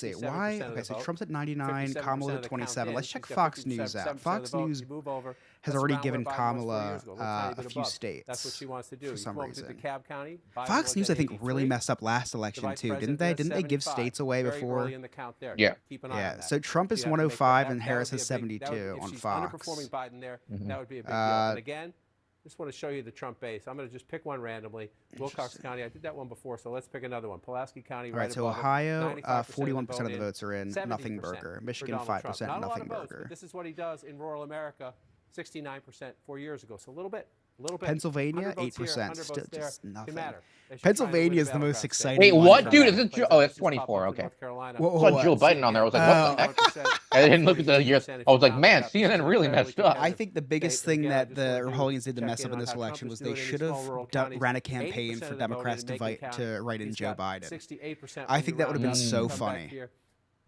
see. 57% Why? of the Okay, so vote. Trump's at 99, 57% Kamala's of at the 27. count Let's in. check She's got Fox News 57% out. of the Fox vote. News You move over. has That's already around given where Biden was 4 Kamala years ago. A little tiny a bit few above. states. That's what she wants to do. for You some come over to reason. DeKalb County. Biden Fox was News, at I think, really 83. messed up last The election vice too, didn't president they? is Didn't they give 75. states away Very before? early in the count there. Yeah. Keep an eye on Yeah. that. So Trump is You'd have to make 105 that- and that Harris would be is a big- that 72 would- on if she's Fox. underperforming Biden there, that would be a big deal. Uh, And again, just want to show you the Trump base. I'm going to just pick one randomly. Wilcox County. I did that one before, so let's pick another one. Pulaski County. All right, right so above it, Ohio, 95% 41% of the in, votes are in 70% Nothing for Burger. Michigan, Donald Trump. 5% Not a lot Nothing of votes, Burger. but this is what he does in rural America. 69% 4 years ago. So a little bit little bit. Pennsylvania, 100 votes here, 8%, 100 still votes there, just can nothing. matter. They should Pennsylvania is try the to win most battleground exciting state. Wait, one what, for dude? me. Is it? Oh, it's 24. Okay. Whoa, I saw what? Joe Biden on there. I was like, what the heck? I didn't look at the years. I was like, man, CNN really messed up. I think the biggest thing that the Republicans did to mess up in this election was they should have ran a campaign for Democrats to write in Joe Biden. I think that would have been so funny.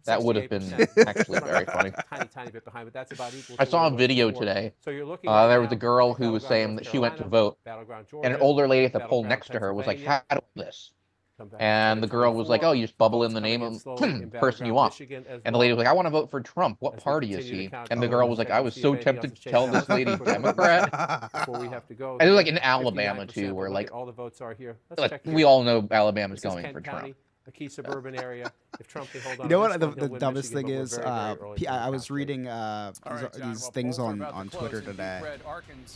That would have been actually very funny. Tiny bit behind, but that's about equal. I saw a video today. There was a girl who was saying that she went to vote, and an older lady at the poll next to her was like, "How do this?" And the girl was like, "Oh, you just bubble in the name of the person you want." And the lady was like, "I want to vote for Trump. What party is he?" And the girl was like, "I was so tempted to tell this lady Democrat." And it was like in Alabama too, where like we all know Alabama's going for Trump. A key suburban area. If Trump can hold on. You know what the dumbest thing is? I was reading these things on Twitter today,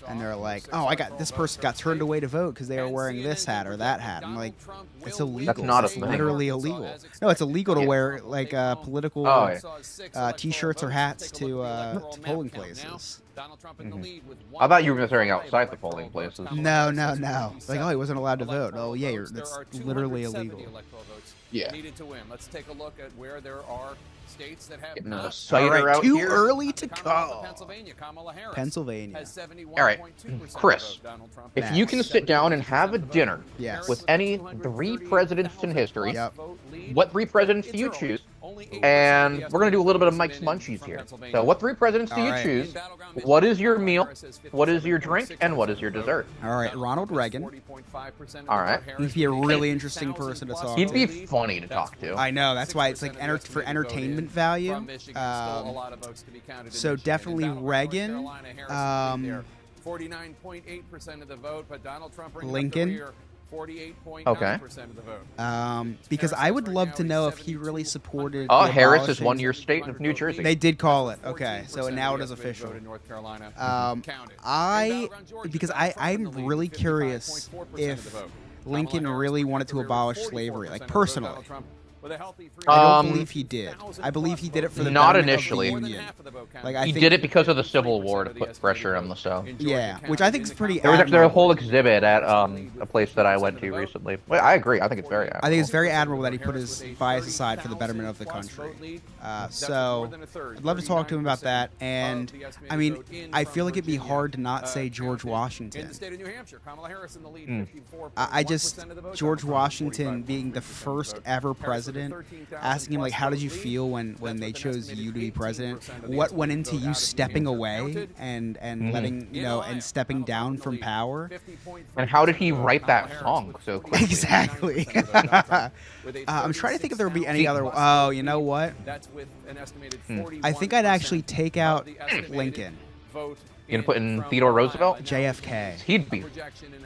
and they're like, "Oh, this person got turned away to vote because they were wearing this hat or that hat." I'm like, it's illegal. That's not a thing. thing. Literally illegal. No, it's illegal to wear like political T-shirts or hats to polling places. I thought you were throwing outside the polling places. No. Like, oh, he wasn't allowed to vote. Oh, yeah, that's literally illegal. Yeah. Needed to win. Let's take a look at where there are states that have Getting a not. cider out too here. early to call. Pennsylvania, Kamala Harris Pennsylvania. has 71.2% All right, Chris, Donald Trump. if you can sit down and have a dinner Yes. with any 3 presidents in history, Yep. what 3 presidents do you choose? And we're going to do a little bit of Mike's Munchies here. So what 3 presidents do you choose? What is your meal? What is your drink? And what is your dessert? All right, Ronald Reagan. All right. He'd be a really interesting person to talk to. He'd be funny to talk to. I know, that's why it's like for entertainment value. So definitely Reagan. 49.8% of the vote, but Donald Trump Lincoln. 48.9% of the vote. Because I would love to know if he really supported. Oh, Harris is one of your state of New Jersey. They did call it. Okay, so now it is official. Because I'm really curious if Lincoln really wanted to abolish slavery, like personally. I don't believe he did. I believe he did it for the not betterment initially. of the Union. Like, He did it because of the Civil War to put pressure on the South. Yeah, which I think is pretty. There was actually a whole exhibit at a place that I went to recently. Well, I agree. I think it's very admirable. I think it's very admirable that he put his bias aside for the betterment of the country. So I'd love to talk to him about that. And I mean, I feel like it'd be hard to not say George Washington. I just George Washington being the first ever president, asking him like, how did you feel when they chose you to be president? What went into you stepping away and letting and stepping down from power? And how did he write that song so quickly? Exactly. I'm trying to think if there would be any other. Oh, you know what? I think I'd actually take out Lincoln. You gonna put in Theodore Roosevelt? JFK. He'd be.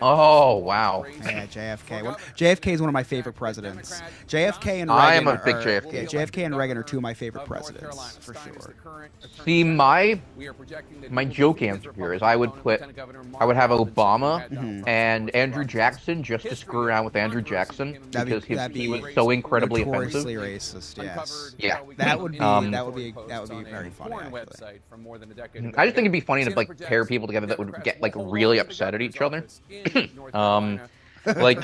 Oh wow. Yeah, JFK. JFK is one of my favorite presidents. JFK and Reagan. I am a big JFK. Yeah, JFK and Reagan are 2 of my favorite presidents for sure. See, my joke answer here is I would have Obama and Andrew Jackson just to screw around with Andrew Jackson because he was so incredibly offensive. Notoriously racist. Yes. Yeah. That would be very funny. Actually. I just think it'd be funny to like pair people together that would get like really upset at each other. Like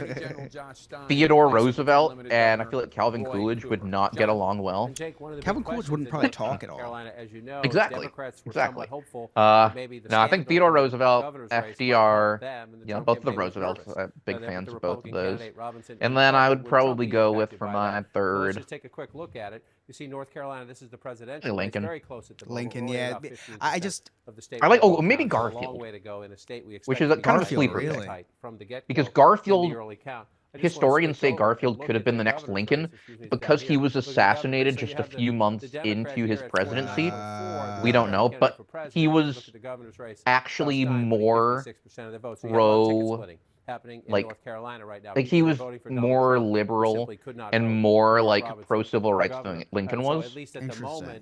Theodore Roosevelt and I feel like Calvin Coolidge would not get along well. Calvin Coolidge wouldn't probably talk at all. Exactly. No, I think Theodore Roosevelt, FDR, both of the Roosevelts, big fans of both of those. And then I would probably go with for my third. Let's just take a quick look at it. You see North Carolina, this is the presidential. Lincoln. Very close at the Lincoln, yeah. I like, maybe Garfield, which is kind of a sleeper. Really? Because Garfield, historians say Garfield could have been the next Lincoln because he was assassinated just a few months into his presidency. We don't know, but he was actually more he was more liberal and more like pro-civil rights than Lincoln was. Interesting.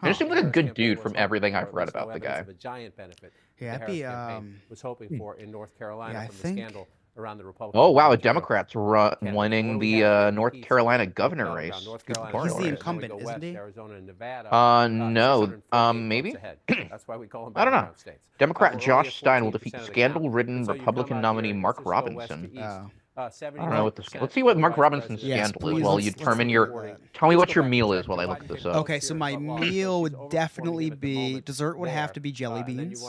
He just seemed like a good dude from everything I've read about the guy. Yeah, that'd be was hoping for in North Carolina from the scandal around the Republican. Oh wow, a Democrat's winning the North Carolina governor race. He's the incumbent, isn't he? Arizona and Nevada. No. Maybe. That's why we call them I don't know. battleground states. Democrat Josh Stein will defeat scandal-ridden Republican nominee Mark Robinson. I don't know what this. Let's see what Mark Robinson's scandal is while you determine your. Tell me what your meal is while I look this up. Okay, so my meal would definitely be dessert. Would have to be jelly beans.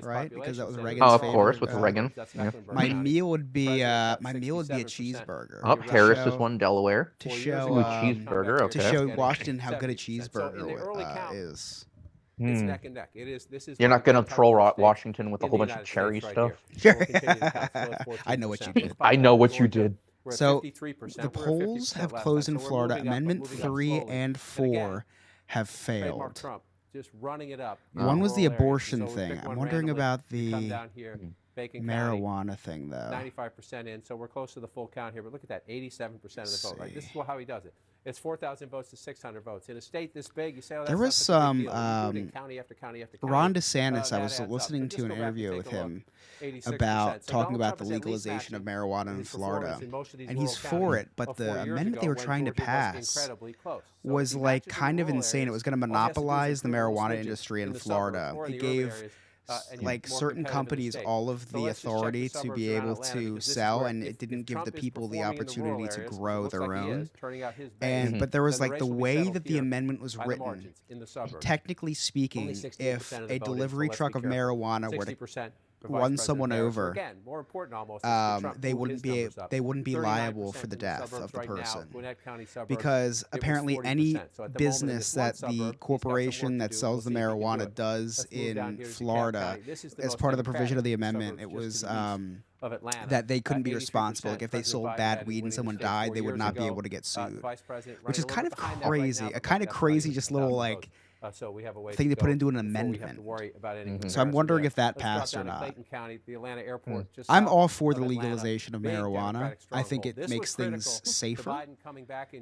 Right, because that was Reagan's Oh, of favorite. course, with Reagan. Yeah. My meal would be a cheeseburger. Up Harris is one Delaware. To show cheeseburger. Okay. To show Washington how good a cheeseburger is. It's neck and neck. This is. You're not going to troll Washington with a whole bunch of cherry stuff? Sure. I know what you did. I know what you did. So the polls have closed in Florida. Amendment 3 and 4 have failed. Just running it up. One was the abortion thing. I'm wondering about the marijuana thing, though. 95% in, so we're close to the full count here. But look at that, 87% of the vote. Right? This is how he does it. It's 4,000 votes to 600 votes. In a state this big, you say, oh, that's there was some county after county after county. Ron DeSantis, I was listening to an interview with him about talking about the legalization of marijuana in Florida, and he's for it, but the amendment they were trying to pass was like kind of insane. It was going to monopolize the marijuana industry in Florida. It gave like certain companies all of the authority to be able to sell, and it didn't give the people the opportunity to grow their own. And but there was like the way that the amendment was written, technically speaking, if a delivery truck of marijuana were to run someone over, they wouldn't be liable for the death of the person, because apparently any business that the corporation that sells the marijuana does in Florida, as part of the provision of the amendment, it was that they couldn't be responsible. Like if they sold bad weed and someone died, they would not be able to get sued, which is kind of crazy. A kind of crazy, just little like thing to put into an amendment. So I'm wondering if that passed or not. I'm all for the legalization of marijuana. I think it makes things safer.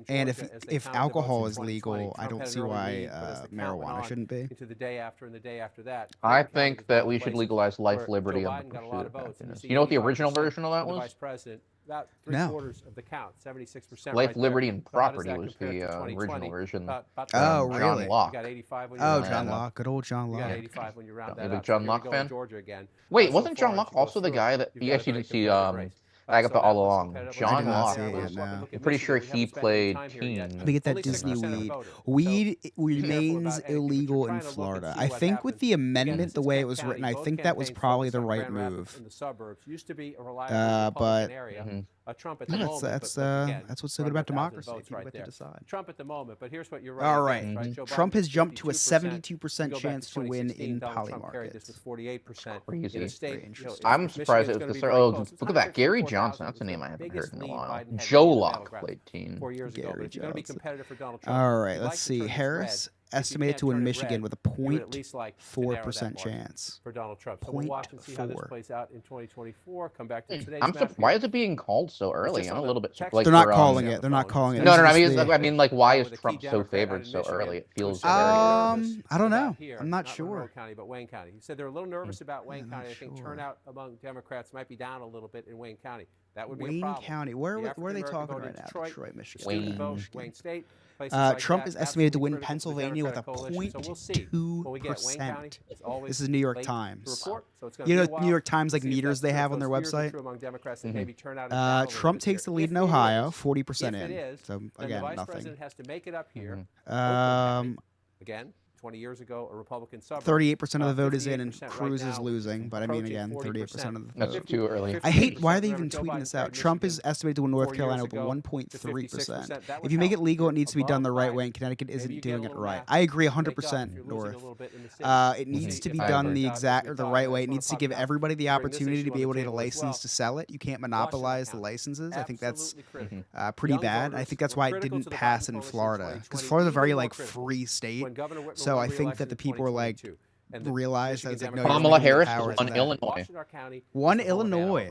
And if alcohol is legal, I don't see why marijuana shouldn't be. I think that we should legalize life, liberty, and the pursuit of happiness. You know what the original version of that was? About three-quarters of the count, 76%. Life, liberty, and property was the original version. Oh, really? John Locke. John Locke. Good old John Locke. You got 85 when you round that up. John Locke fan? Georgia again. Wait, wasn't John Locke also the guy that you actually didn't see Agatha all along? John Locke was. I'm pretty sure he played Teen. Let me get that Disney weed. Weed remains illegal in Florida. I think with the amendment, the way it was written, I think that was probably the right move. But Trump at the moment. That's what's so good about democracy. You get to decide. Trump at the moment, but here's what you're right. All right. Trump has jumped to a 72% chance to win in polymarkets. Crazy. I'm surprised it was the look at that. Gary Johnson. That's a name I haven't heard in a while. Joe Locke played Teen. Gary Johnson. All right. Let's see. Harris estimated to win Michigan with a 0.4% chance. For Donald Trump. So we'll watch and see how this plays out in 2024. Come back to today's why is it being called so early? I'm a little bit like they're not calling it. They're not calling it. No. I mean, like, why is Trump so favored so early? It feels very I don't know. I'm not sure. County, but Wayne County. He said they're a little nervous about Wayne County. I think turnout among Democrats might be down a little bit in Wayne County. That would be a problem. Wayne County. Where are they talking right now? Detroit, Michigan. Wayne State. Trump is estimated to win Pennsylvania with a 0.2%. This is New York Times. You know New York Times like meters they have on their website? Trump takes the lead in Ohio, 40% in. So again, nothing. Again, 20 years ago, a Republican suburb. 38% of the vote is in, and Cruz is losing. But I mean, again, 38% of the vote. That's too early. I hate. Why are they even tweeting this out? Trump is estimated to win North Carolina with 1.3%. If you make it legal, it needs to be done the right way, and Connecticut isn't doing it right. I agree 100% North. It needs to be done the right way. It needs to give everybody the opportunity to be able to get a license to sell it. You can't monopolize the licenses. I think that's pretty bad. I think that's why it didn't pass in Florida, because Florida's a very like free state. So I think that the people are like realize that it's like no. Kamala Harris won Illinois. Won Illinois.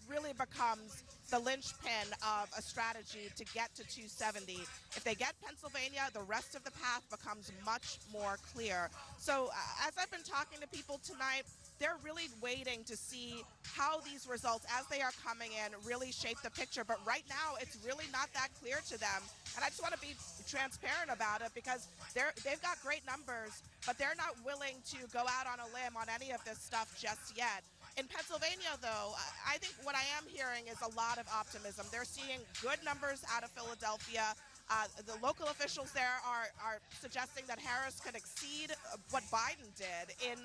really becomes the linchpin of a strategy to get to 270. If they get Pennsylvania, the rest of the path becomes much more clear. So as I've been talking to people tonight, they're really waiting to see how these results, as they are coming in, really shape the picture. But right now, it's really not that clear to them. And I just want to be transparent about it, because they've got great numbers, but they're not willing to go out on a limb on any of this stuff just yet. In Pennsylvania, though, I think what I am hearing is a lot of optimism. They're seeing good numbers out of Philadelphia. The local officials there are suggesting that Harris could exceed what Biden did in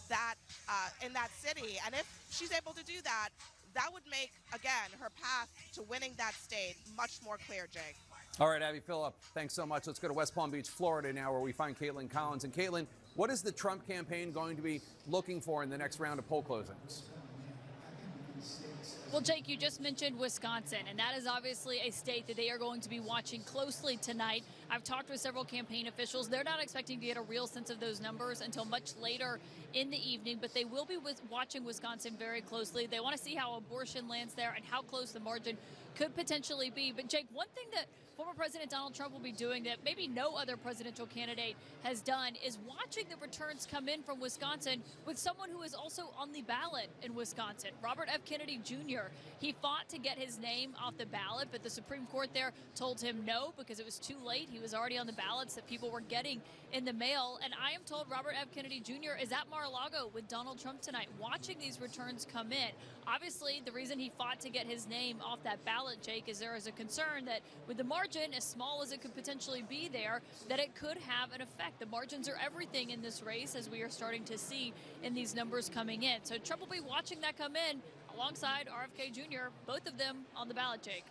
that city. And if she's able to do that, that would make, again, her path to winning that state much more clear, Jake. All right, Abby Phillip, thanks so much. Let's go to West Palm Beach, Florida now, where we find Caitlin Collins. And Caitlin, what is the Trump campaign going to be looking for in the next round of poll closings? Well, Jake, you just mentioned Wisconsin, and that is obviously a state that they are going to be watching closely tonight. I've talked with several campaign officials. They're not expecting to get a real sense of those numbers until much later in the evening, but they will be watching Wisconsin very closely. They want to see how abortion lands there and how close the margin could potentially be. But, Jake, one thing that former President Donald Trump will be doing that maybe no other presidential candidate has done is watching the returns come in from Wisconsin with someone who is also on the ballot in Wisconsin, Robert F. Kennedy Jr. He fought to get his name off the ballot, but the Supreme Court there told him no because it was too late. He was already on the ballots that people were getting in the mail. And I am told Robert F. Kennedy Jr. is at Mar-a-Lago with Donald Trump tonight, watching these returns come in. Obviously, the reason he fought to get his name off that ballot, Jake, is there is a concern that with the margin, as small as it could potentially be there, that it could have an effect. The margins are everything in this race, as we are starting to see in these numbers coming in. So Trump will be watching that come in alongside RFK Jr., both of them on the ballot, Jake.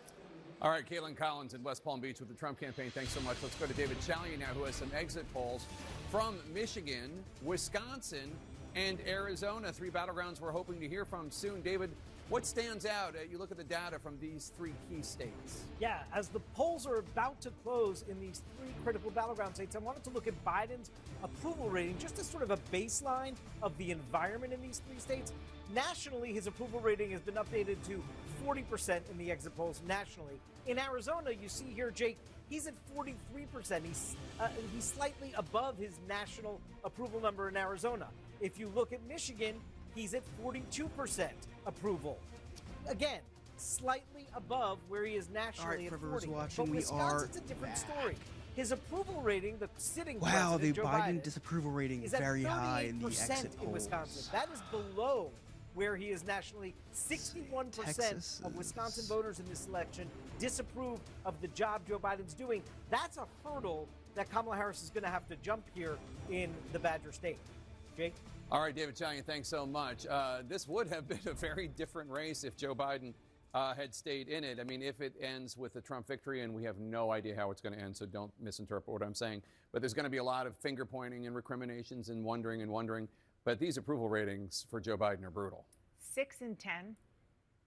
All right, Caitlin Collins in West Palm Beach with the Trump campaign. Thanks so much. Let's go to David Chalier now, who has some exit polls from Michigan, Wisconsin, and Arizona. Three battlegrounds we're hoping to hear from soon. David, what stands out? You look at the data from these three key states. Yeah, as the polls are about to close in these three critical battleground states, I wanted to look at Biden's approval rating just as sort of a baseline of the environment in these three states. Nationally, his approval rating has been updated to 40% in the exit polls nationally. In Arizona, you see here, Jake, he's at 43%. He's slightly above his national approval number in Arizona. If you look at Michigan, he's at 42% approval. Again, slightly above where he is nationally at 40. But Wisconsin's a different story. His approval rating, the sitting president, Joe Biden, disapproval rating is very at 38% high in the exit in polls. Wisconsin. That is below where he is nationally. 61% of Wisconsin voters in this election disapprove of the job Joe Biden's doing. That's a hurdle that Kamala Harris is going to have to jump here in the Badger State. Jake? All right, David Chalier, thanks so much. This would have been a very different race if Joe Biden had stayed in it. I mean, if it ends with a Trump victory, and we have no idea how it's going to end, so don't misinterpret what I'm saying. But there's going to be a lot of finger pointing and recriminations and wondering. But these approval ratings for Joe Biden are brutal. 6 in 10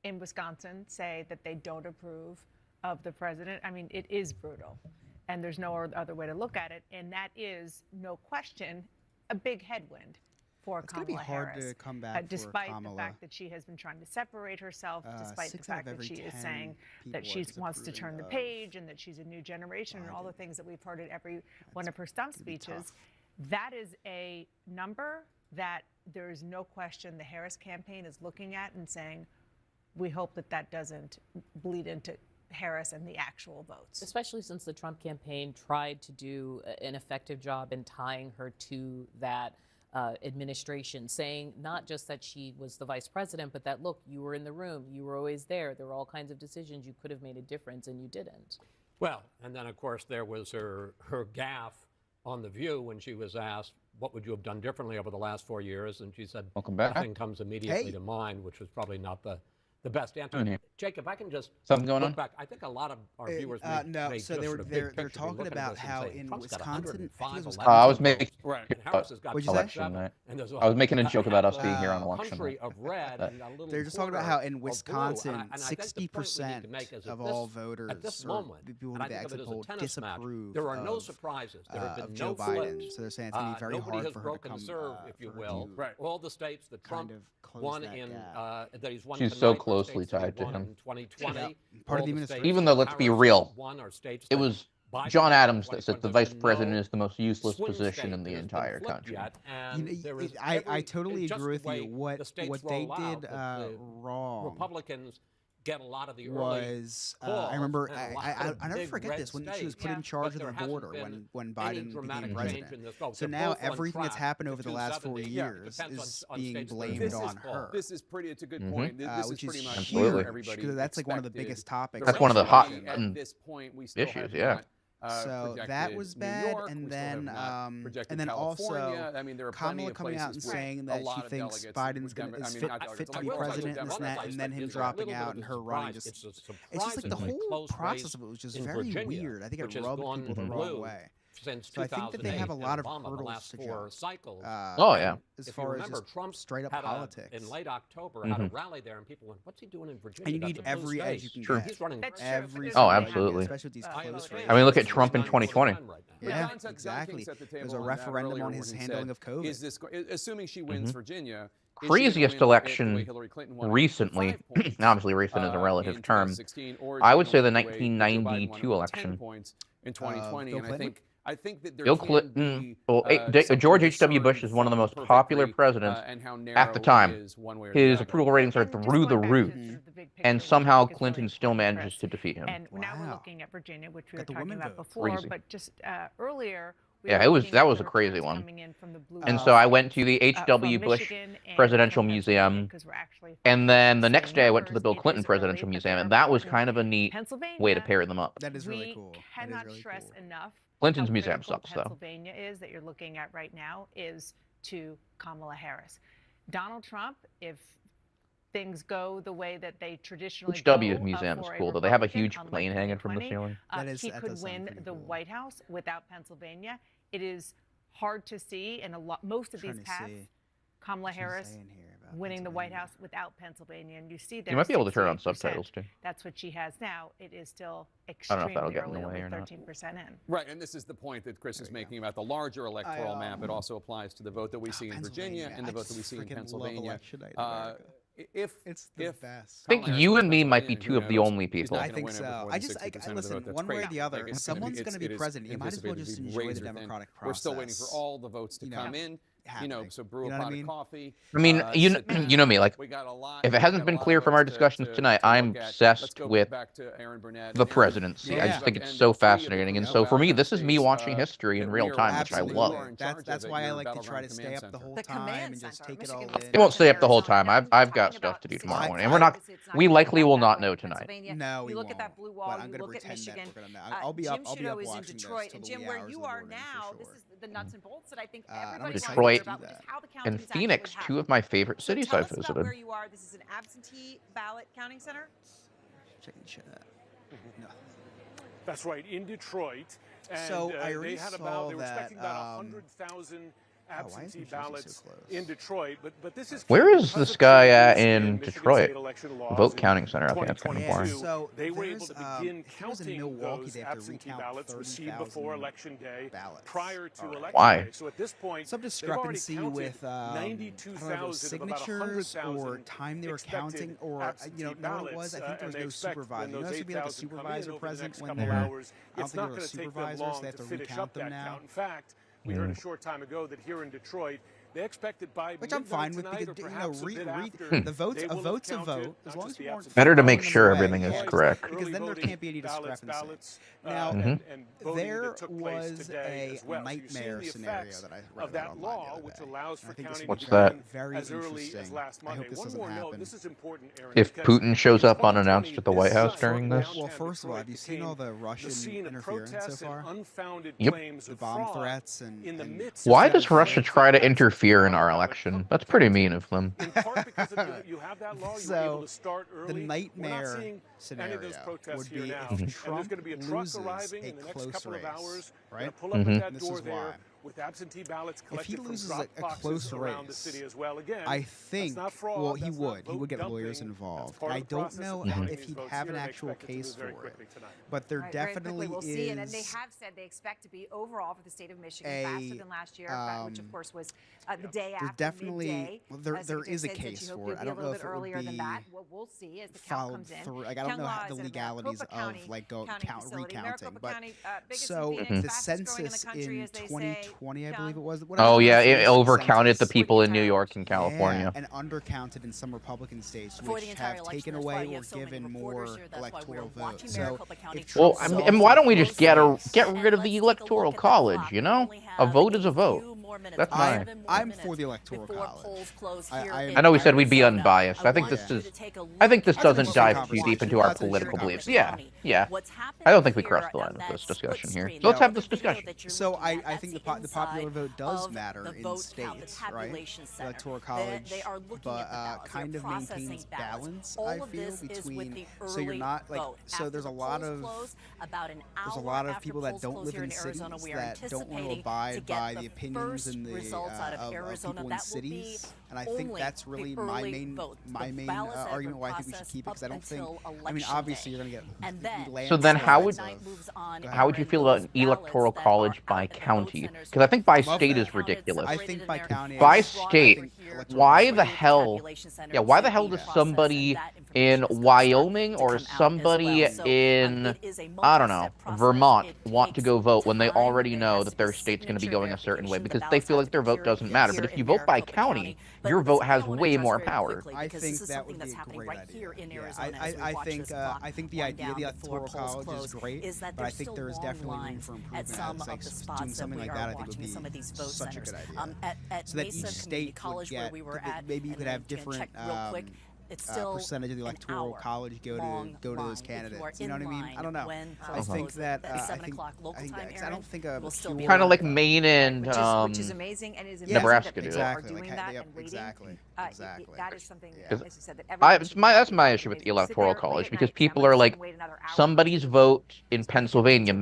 in Wisconsin say that they don't approve of the president. I mean, it is brutal, and there's no other way to look at it. And that is, no question, a big headwind for Kamala Harris. It's going to be hard to come back despite for Kamala. the fact that she has been trying to separate herself, despite the fact that she is saying that she wants to turn the page and that she's a new generation and all the things that we've heard at every one of her stump speeches. That is a number that there is no question the Harris campaign is looking at and saying, we hope that that doesn't bleed into Harris and the actual votes. Especially since the Trump campaign tried to do an effective job in tying her to that administration, saying not just that she was the vice president, but that, look, you were in the room, you were always there. There were all kinds of decisions you could have made a difference, and you didn't. Well, and then, of course, there was her gaffe on The View when she was asked, what would you have done differently over the last 4 years? And she said, welcome back. Nothing comes immediately to mind, which was probably not the best answer. Jake, if I can just something going look on back, I think a lot of our viewers no. So they're talking about how in Wisconsin, I was making right. election night. I was making a joke about us being here on election night. They're just talking about how in Wisconsin, 60% of all voters, or people with the exit poll, disapprove there are no surprises. There have been Joe Biden. So they're saying it's going to be very hard for her to come. Serve, if you will. All the states that Trump won in that he's won. She's so closely tied to him. 2020. Part of the administration. Even though, let's be real, it was John Adams that said the vice president is the most useless position in the entire country. I totally agree with you. What they did wrong. Republicans get a lot of the was I remember I never forget this when she was put in charge of the border when Biden became president. So now everything that's happened over the last 4 years is being blamed on her. This is pretty. It's a good point. This which is pretty much huge everybody. because that's like one of the biggest topics. That's one of the hot at this point we still issues. Have So that was bad, and then California. also I mean, there are plenty Kamala of coming out and places where saying a that lot she of thinks delegates Biden's fit to be president and this and that, and then him dropping out and her running. It's just like the whole process of it was just very weird. I think it rubbed people the wrong way. So I think that they have a lot of hurdles to jump. As far as just Trump straight up politics. In late October, had a rally there, and people went, "What's he doing in Virginia?" And you need every edge you can True. get. He's running Every absolutely. especially with these close races. I mean, look at Trump in 2020. Yeah, exactly. There's a referendum on his handling of COVID. Is this, assuming she wins Virginia, craziest election recently, obviously recent is a relative term, I would say the 1992 election. In 2020, and I think that there Bill can Clinton, be, George H.W. Bush is one of the most popular presidents at the time. His approval ratings are through the roof, and somehow Clinton still manages to defeat him. And now we're looking at Virginia, which we were talking about before, Crazy. but just earlier. Yeah, that was a crazy one. And so I went to the H.W. Bush Presidential Museum, and then the next day I went to the Bill Clinton Presidential Museum, and that was kind of a neat way to pair them up. That is really cool. We cannot stress enough. Clinton's museum sucks, though. Pennsylvania is that you're looking at right now is to Kamala Harris. Donald Trump, if things go the way that they traditionally HW's museum is cool, though. They have a huge plane hanging from the ceiling. He could win the White House without Pennsylvania. It is hard to see in most of these paths. Kamala Harris winning the White House without Pennsylvania, and you see there. You might be able to turn on subtitles too. That's what she has now. It is still extremely early, only 13% in. Right, and this is the point that Chris is making about the larger electoral map. It also applies to the vote that we see in Virginia and the vote that we see in Pennsylvania. If the best. I think you and me might be two of the only people. I think so. Listen, one way or the other, if someone's going to be president, you might as well just enjoy the democratic process. We're still waiting for all the votes to come in. So brew a pot of coffee. I mean, you know me, like, if it hasn't been clear from our discussions tonight, I'm obsessed with the presidency. I just think it's so fascinating. And so for me, this is me watching history in real time, which I love. That's why I like to try to stay up the whole time and just take it all in. It won't stay up the whole time. I've got stuff to do tomorrow morning. And we likely will not know tonight. No, we look at that blue wall, you look at Michigan. I'll be up Jim watching is in Detroit. And Jim, where you are now, this is the nuts and bolts that I think everybody Detroit about, which is how the and Phoenix, two of my favorite cities I've visited. About where you are. This is an absentee ballot counting center. That's right, in Detroit. And so I already they had saw they were expecting about 100,000 absentee ballots in Detroit, but this is where is this guy at in Detroit? Vote counting center. I think that's kind of boring. So they were able to begin counting those absentee ballots received before Election Day, prior to Election Day. So at this point, some discrepancy with 92,000 signatures or time they were counting, or know what it was. I think there was no supervisor. You know, there should be like a supervisor present when they're. I don't think there were supervisors. They have to recount them now. In fact, we heard a short time ago that here in Detroit, they expected by which I'm fine with because the vote's a vote's a vote as long as you aren't better to make sure everything is correct. Because then there can't be any discrepancy. Now there was a nightmare scenario that I read about online the other day. What's that? Very interesting. I hope this doesn't happen. If Putin shows up unannounced at the White House during this? Well, first of all, have you seen all the Russian interference so far? Yep. The bomb threats and why does Russia try to interfere in our election? That's pretty mean of them. So the nightmare scenario would be if Trump loses a close race, right? This is why. With absentee ballots if he loses a close race, I think, well, he would get lawyers involved. I don't know if he'd have an actual case for it, but there definitely we'll is. See. And they have said they expect to be overall for the state of Michigan faster than last year, which of course was the day after definitely, midday. There is a case for it. I don't know if it would be than that. We'll see as the count comes in. Like, I don't know the legalities of like recounting, but so the census in 2020 20, I believe it was. Oh yeah, it recent overcounted the census. people in New York and California. Yeah, and undercounted in some Republican states, which have taken away or given more electoral votes. So, well, and why don't we just get rid of the electoral college? You know, a vote is a vote. That's my. I'm for the electoral college. I know we said we'd be unbiased. I think this doesn't dive too deep into our political beliefs. Yeah, yeah. I don't think we crossed the line with this discussion here. So let's have this discussion. So I think the popular vote does matter in states, right? The electoral college, but kind of maintains balance. I feel between so you're not like so there's a lot of people that don't live in cities that don't want to abide by the opinions and the of people in cities, and I think that's really my main argument why I think we should keep it, because I don't think. I mean, obviously you're going to get. So then, how would you feel about an electoral college by county? Because I think by state is ridiculous. I think by county. By state, why the hell? Yeah, why the hell does somebody in Wyoming or somebody in, I don't know, Vermont want to go vote when they already know that their state's going to be going a certain way because they feel like their vote doesn't matter? But if you vote by county, your vote has way more power. I think that would be a great idea. I think the idea of the electoral college is great, but I think there is definitely room for improvement. Like doing something like that, I think would be such a good idea. So that each state would get, maybe you could have different percentage of the electoral college go to those candidates. You know what I mean? I don't know. I think that I don't think a kind of like Maine and which is amazing and is Nebraska do exactly. Exactly. That is something, as you said, that that's my issue with the electoral college, because people are like, somebody's vote in Pennsylvania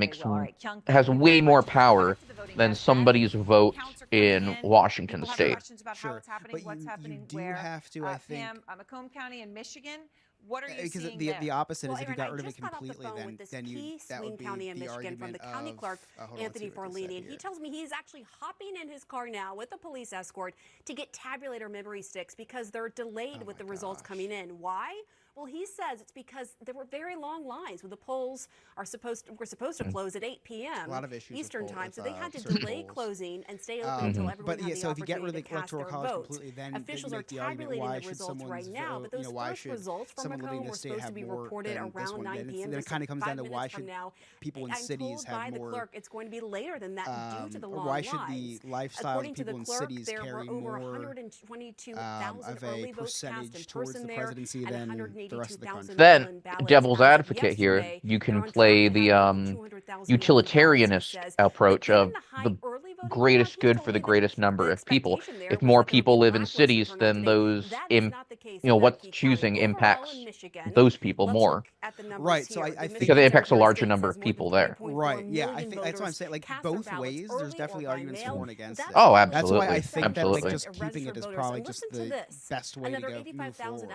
has way more power than somebody's vote in Washington State. Sure, but you do have to, I think. Macomb County in Michigan. What are you because seeing the opposite is if you got rid of it completely, then that would be County in the Michigan from the county clerk, Anthony Forlini, and he tells me he's actually hopping in his car now with a police escort to get tabulator memory sticks because they're delayed with the results coming in. Why? Well, he says it's because there were very long lines when the polls were supposed to close at 8 p.m. Eastern time, so they had to delay closing and stay open until everyone had the opportunity to cast their votes. Officials are tabulating the results right now, but those first results from Macomb were supposed to be reported around 9 p.m. Then it kind of comes down to why should people in cities have more. I'm told by the clerk it's going to be later than that due to the long lines. Why should the lifestyle of people in cities there carry were over more 122,000 early votes cast in person there, and the rest of the country? Then, devil's advocate here, you can play the utilitarianist approach of the greatest good for the greatest number of people. If more people live in cities, then those, what's choosing impacts those people more. Right, so I think because it impacts a larger number of people there. Right, yeah, I think that's what I'm saying. Like both ways, there's definitely arguments for and against it. Oh, absolutely. That's why I think that absolutely. like just keeping it is probably just the best way to go move forward.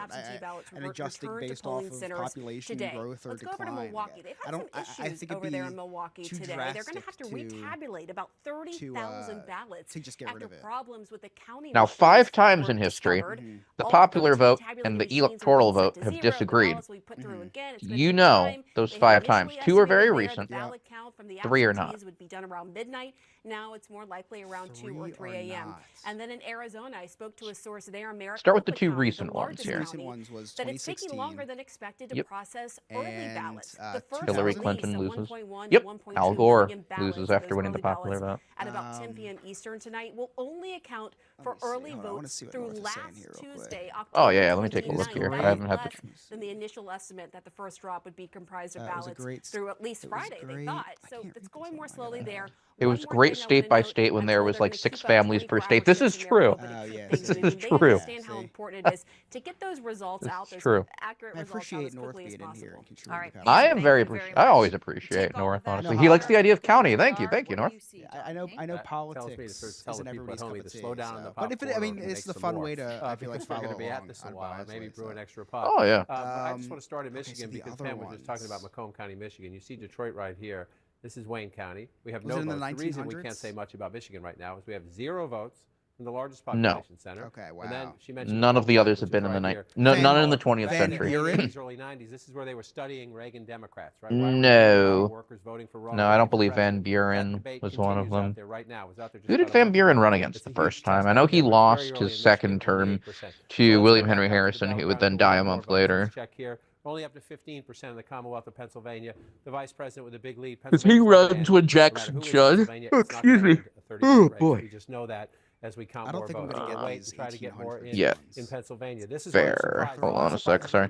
And adjusting based off of population growth or decline. Let's go over to Milwaukee. They've had some issues over there in Milwaukee today. They're going to have to retabulate about 30,000 ballots to just get rid of it. Problems with the county. Now, 5 times in history, the popular vote and the electoral vote have disagreed. You know those 5 times. 2 are very recent. 3 are not. Would be done around midnight. Now it's more likely around 2 or 3 a.m. And then in Arizona, I spoke to a source there. Start with the 2 recent ones here. Recent ones was 2016. That it's taking longer than expected to process early ballots. The first Hillary Clinton loses. Yep. Al Gore loses after winning the popular vote. At about 10 p.m. Eastern tonight, will only account for early votes through last Tuesday, October. Oh yeah, let me take a look here. I haven't had the chance. Than the initial estimate that the first drop would be comprised of ballots through at least Friday. They thought so. It's going more slowly there. It was great state by state when there was like 6 families per state. This is true. This is true. They understand how important it is to get those results out. True. Accurate results out as quickly as possible. All right. I am very I always appreciate North, honestly. He likes the idea of county. Thank you, North. I know politics isn't everybody's cup of tea. But if it's the fun way to, I feel like, follow going to be along at this a while. Maybe brew an extra pot. Oh yeah. I just want to start in Michigan because Pam was just talking about Macomb County, Michigan. You see Detroit right here. This is Wayne County. We have no votes. The reason we can't say much about Michigan right now is we have 0 votes in the largest population center. Okay, wow. And then she mentioned none of the others have been in the none in the 20th century. Early 90s. This is where they were studying Reagan Democrats, right? No. Workers voting for No, I don't believe Van Buren was one of them. Who did Van Buren run against the first time? I know he lost his second term to William Henry Harrison, who would then die a month later. Check here. Only up to 15% of the Commonwealth of Pennsylvania. The vice president with a big lead. Because he runs with Jackson Judd. Oh, excuse me. Oh, boy. We just know that as we count more votes. We'll wait and try to get more in Pennsylvania. This is fair. Hold on a sec, sorry.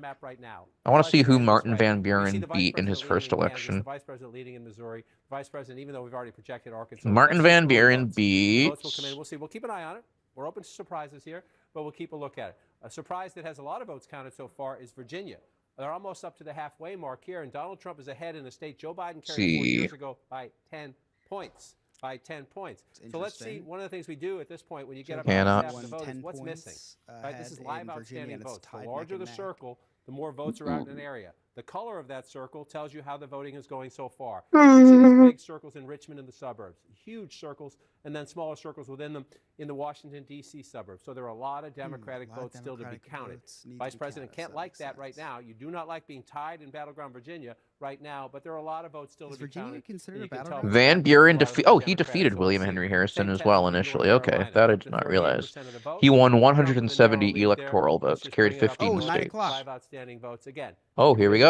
I want to see who Martin Van Buren beat in his first election. The vice president leading in Missouri. The vice president, even though we've already projected Arkansas. Martin Van Buren beats... Votes will come in. We'll see. We'll keep an eye on it. We're open to surprises here, but we'll keep a look at it. A surprise that has a lot of votes counted so far is Virginia. They're almost up to the halfway mark here, and Donald Trump is ahead in a state Joe Biden carried 4 years ago by 10 points. So let's see. One of the things we do at this point when you get up to the vote is what's missing. Right? This is live outstanding votes. The larger the circle, the more votes are out in an area. The color of that circle tells you how the voting is going so far. You see these big circles in Richmond and the suburbs, huge circles, and then smaller circles within them in the Washington, D.C. suburbs. So there are a lot of Democratic votes still to be counted. Vice President can't like that right now. You do not like being tied in battleground Virginia right now, but there are a lot of votes still to be counted. Van Buren he defeated William Henry Harrison as well initially. Okay, that I did not realize. He won 170 electoral votes, carried 15 states. Oh, here we go.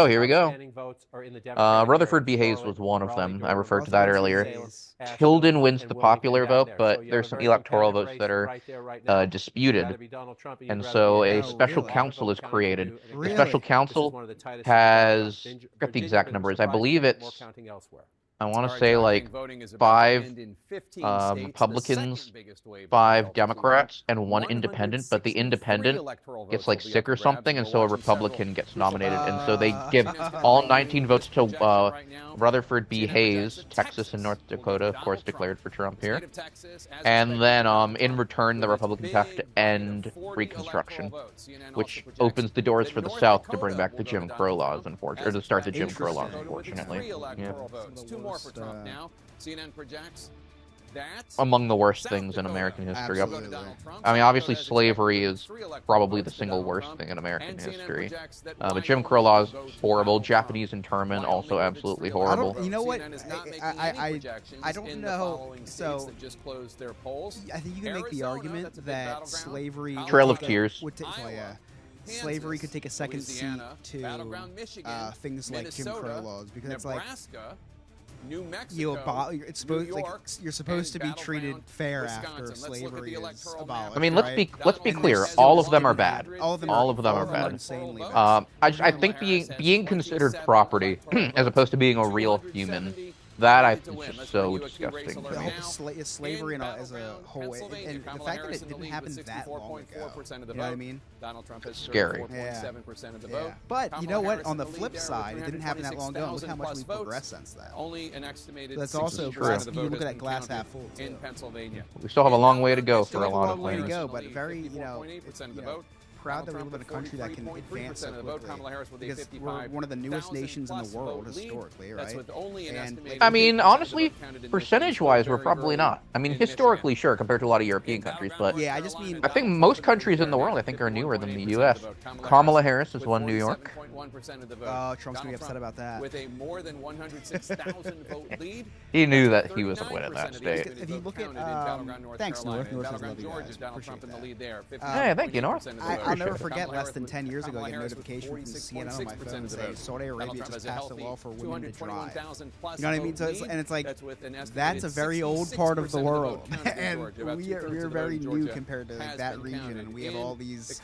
Rutherford B. Hayes was one of them. I referred to that earlier. Tilden wins the popular vote, but there's some electoral votes that are disputed. And so a special council is created. The special council has, I forget the exact numbers, I believe it's, I want to say like 5 Republicans, 5 Democrats, and 1 independent, but the independent gets like sick or something, and so a Republican gets nominated. And so they give all 19 votes to Rutherford B. Hayes, Texas and North Dakota, of course, declared for Trump here. And then in return, the Republicans have to end Reconstruction, which opens the doors for the South to bring back the Jim Crow laws, or to start the Jim Crow laws, unfortunately. Yeah. For Trump now. CNN projects that among the worst things in American history. I mean, obviously, slavery is probably the single worst thing in American history. But Jim Crow laws, horrible. Japanese internment, also absolutely horrible. You know what? I don't know. So, I think you can make the argument that slavery... Trail of Tears. Slavery could take a second seat to things like Jim Crow laws, because it's like... New Mexico, you're supposed to be treated fair after slavery is abolished. I mean, let's be clear. All of them are bad. All of them are bad. I think being considered property as opposed to being a real human, that I think is just so disgusting. The whole slavery as a whole, and the fact that it didn't happen that long ago. You know what I mean? Donald Trump has scary. 4.7% of the vote. But you know what? On the flip side, it didn't happen that long ago. Look how much we've progressed since then. Only an estimated. That's also glass. You look at that glass half full in Pennsylvania. We still have a long way to go for a lot of things. Way to go, but very, proud that we live in a country that can advance so quickly, because we're one of the newest nations in the world historically, right? And I mean, honestly, percentage-wise, we're probably not. I mean, historically, sure, compared to a lot of European countries, but yeah, I think most countries in the world, are newer than the U.S. Kamala Harris has won New York. Trump's gonna be upset about that. With a more than 106,000 vote lead, he knew that he was winning that state. If you look at, thanks, North. North has loved you guys. Donald Trump in the lead there. Hey, thank you, North. I'll never forget less than 10 years ago, I get a notification from CNN on my phone saying Saudi Arabia just passed a law for women to drive. You know what I mean? So it's like, that's a very old part of the world. And we're very new compared to that region, and we have all these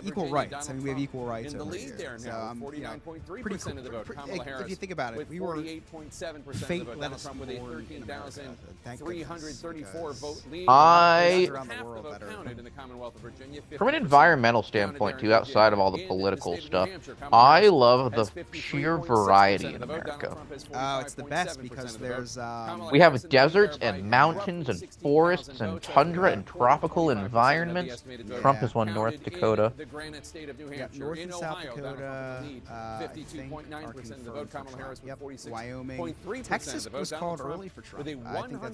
equal rights. I mean, we have equal rights over here. So I'm pretty cool. If you think about it, we were fate led us with a 13,334 vote lead. From an environmental standpoint, too, outside of all the political stuff, I love the sheer variety in America. Oh, it's the best because there's... we have deserts and mountains and forests and tundra and tropical environments. Trump has won North Dakota. North and South Dakota, 52.9% of the vote. Kamala Harris with 46.3%. Wyoming. Texas was called early for Trump. I think that's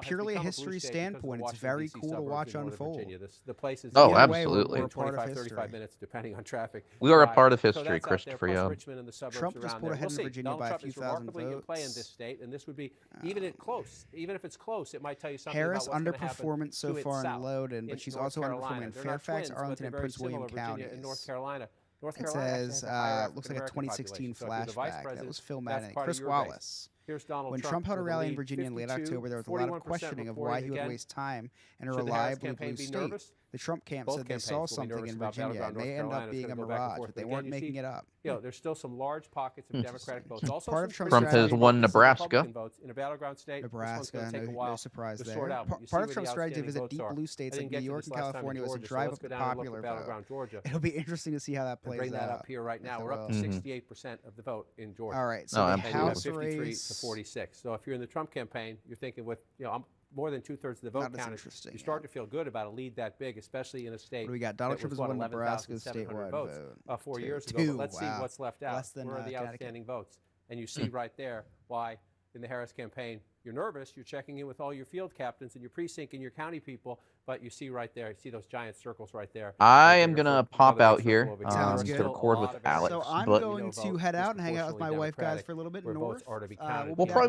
purely a history standpoint, it's very cool to watch unfold. The place is oh, absolutely. 25, 35 minutes, depending on traffic. We are a part of history, Christopher. Yeah. Trump just pulled ahead in Virginia by a few thousand votes. Play in this state, and this would be even if it's close, it might tell you something Harris about what's underperformance so far in Loudoun, but she's also underperforming in Fairfax, Arlington, and Prince William counties. North Carolina. It says, looks like a 2016 flashback. That was Phil Madden. Chris Wallace. When Trump held a rally in Virginia in late October, there was a lot of questioning of why he would waste time in a reliably blue state. The Trump camp said they saw something in Virginia. It may end up being a mirage, but they weren't making it up. There's still some large pockets of Democratic votes. Also, part of Trump has won Nebraska. In a battleground state, Nebraska, no surprise there. Part of Trump's strategy to visit deep blue states like New York and California was to drive up the popular vote. It'll be interesting to see how that plays out. Bring that up here right now. We're up to 68% of the vote in Georgia. All right, so the House 53 to 46. So if you're in the Trump campaign, you're thinking with more than 2/3 of the vote counted, you start to feel good about a lead that big, especially in a state. We got Donald Trump has won Nebraska's statewide vote 4 years ago. But let's see what's left out. Where are the outstanding votes? And you see right there why in the Harris campaign. You're nervous. You're checking in with all your field captains and your precinct and your county people, but you see right there, you see those giant circles right there. I am going to pop out here Sounds to good. record with Alex. So I'm going to head out and hang out with my wife, guys, for a little bit north. We'll probably